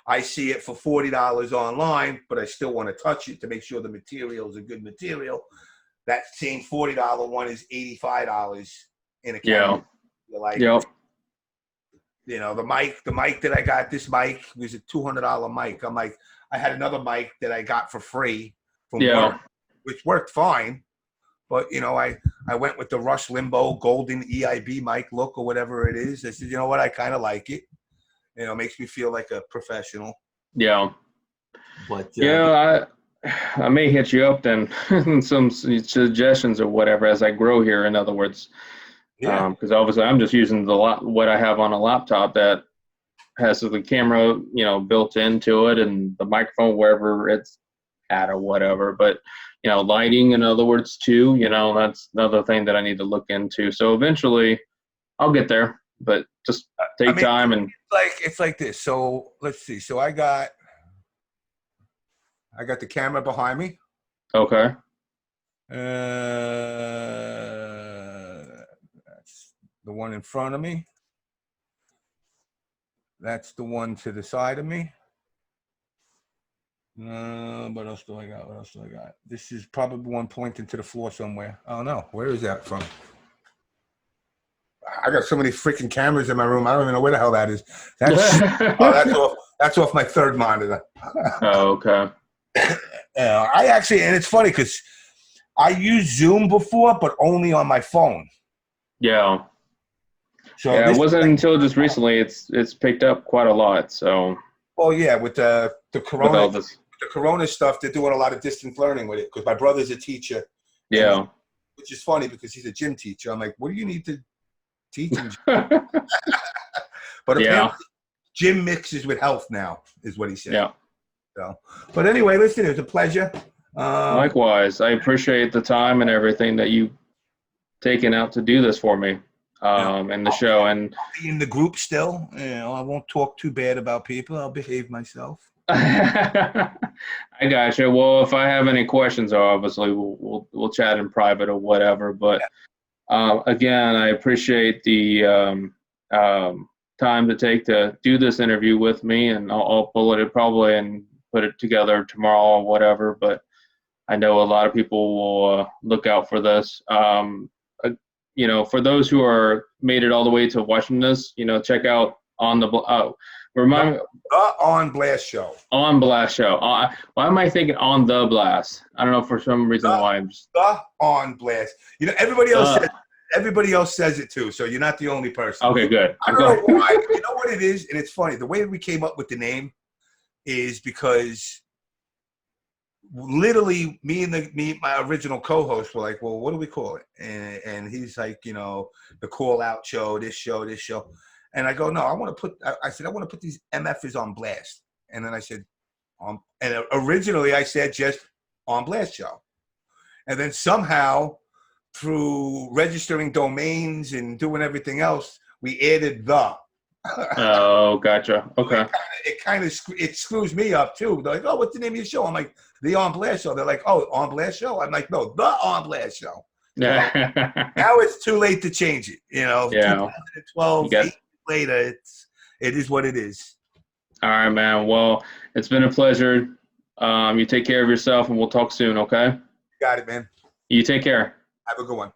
I see it for $40 online, but I still want to touch it to make sure the material is a good material. That same $40 one is $85 in a camera. Yeah. Like, yep. The mic that I got, this mic was a $200 mic. I'm like, I had another mic that I got for free from work, which worked fine. But, I went with the Rush Limbaugh Golden EIB mic look or whatever it is. I said, you know what? I kind of like it. It makes me feel like a professional. Yeah. But I may hit you up then, some suggestions or whatever as I grow here. In other words, because obviously I'm just using what I have on a laptop that has the camera, built into it, and the microphone wherever it's at or whatever. But lighting, in other words, too. That's another thing that I need to look into. So eventually, I'll get there, but just take time and. It's like this. So let's see. So I got the camera behind me. Okay. That's the one in front of me. That's the one to the side of me. What else do I got? This is probably one pointing to the floor somewhere. Oh no, where is that from? I got so many freaking cameras in my room. I don't even know where the hell that is. That's off my third monitor. Oh, okay. I actually, and it's funny because I used Zoom before, but only on my phone. Yeah. So it wasn't until just recently it's picked up quite a lot. So. Oh yeah, with the corona, the corona stuff, they're doing a lot of distance learning with it because my brother's a teacher. Yeah. Which is funny because he's a gym teacher. I'm like, what do you need to teach him? But Gym mixes with health now, is what he said. Yeah. So, but anyway, listen, it was a pleasure. Likewise, I appreciate the time and everything that you've taken out to do this for me, and the show. And I'll be in the group still. I won't talk too bad about people. I'll behave myself. I gotcha. Well, if I have any questions, obviously we'll chat in private or whatever. But again, I appreciate the time to take to do this interview with me, and I'll bullet it probably and put it together tomorrow or whatever. But I know a lot of people will look out for this. For those who made it all the way to watching this, check out on the remind me. The On Blast Show. On Blast Show. Why am I thinking On the Blast? I don't know for some reason why I'm just. The On Blast. Everybody else says it too, so you're not the only person. Okay, good. I don't know why. You know what it is? And it's funny. The way we came up with the name is because literally me and my original co-host were like, well, what do we call it? And he's like, the Call Out Show, this show. And I go, no, I said, I want to put these MFs on blast. And then I said, and originally I said just On Blast Show. And then somehow through registering domains and doing everything else, we added the. Oh, gotcha. Okay. It screws me up too. They're like, oh, what's the name of your show? I'm like, the On Blast Show. They're like, oh, On Blast Show? I'm like, no, the On Blast Show. Yeah. Now it's too late to change it. Yeah. 2012, 8 years later, it is what it is. All right, man. Well, it's been a pleasure. You take care of yourself, and we'll talk soon, okay? Got it, man. You take care. Have a good one.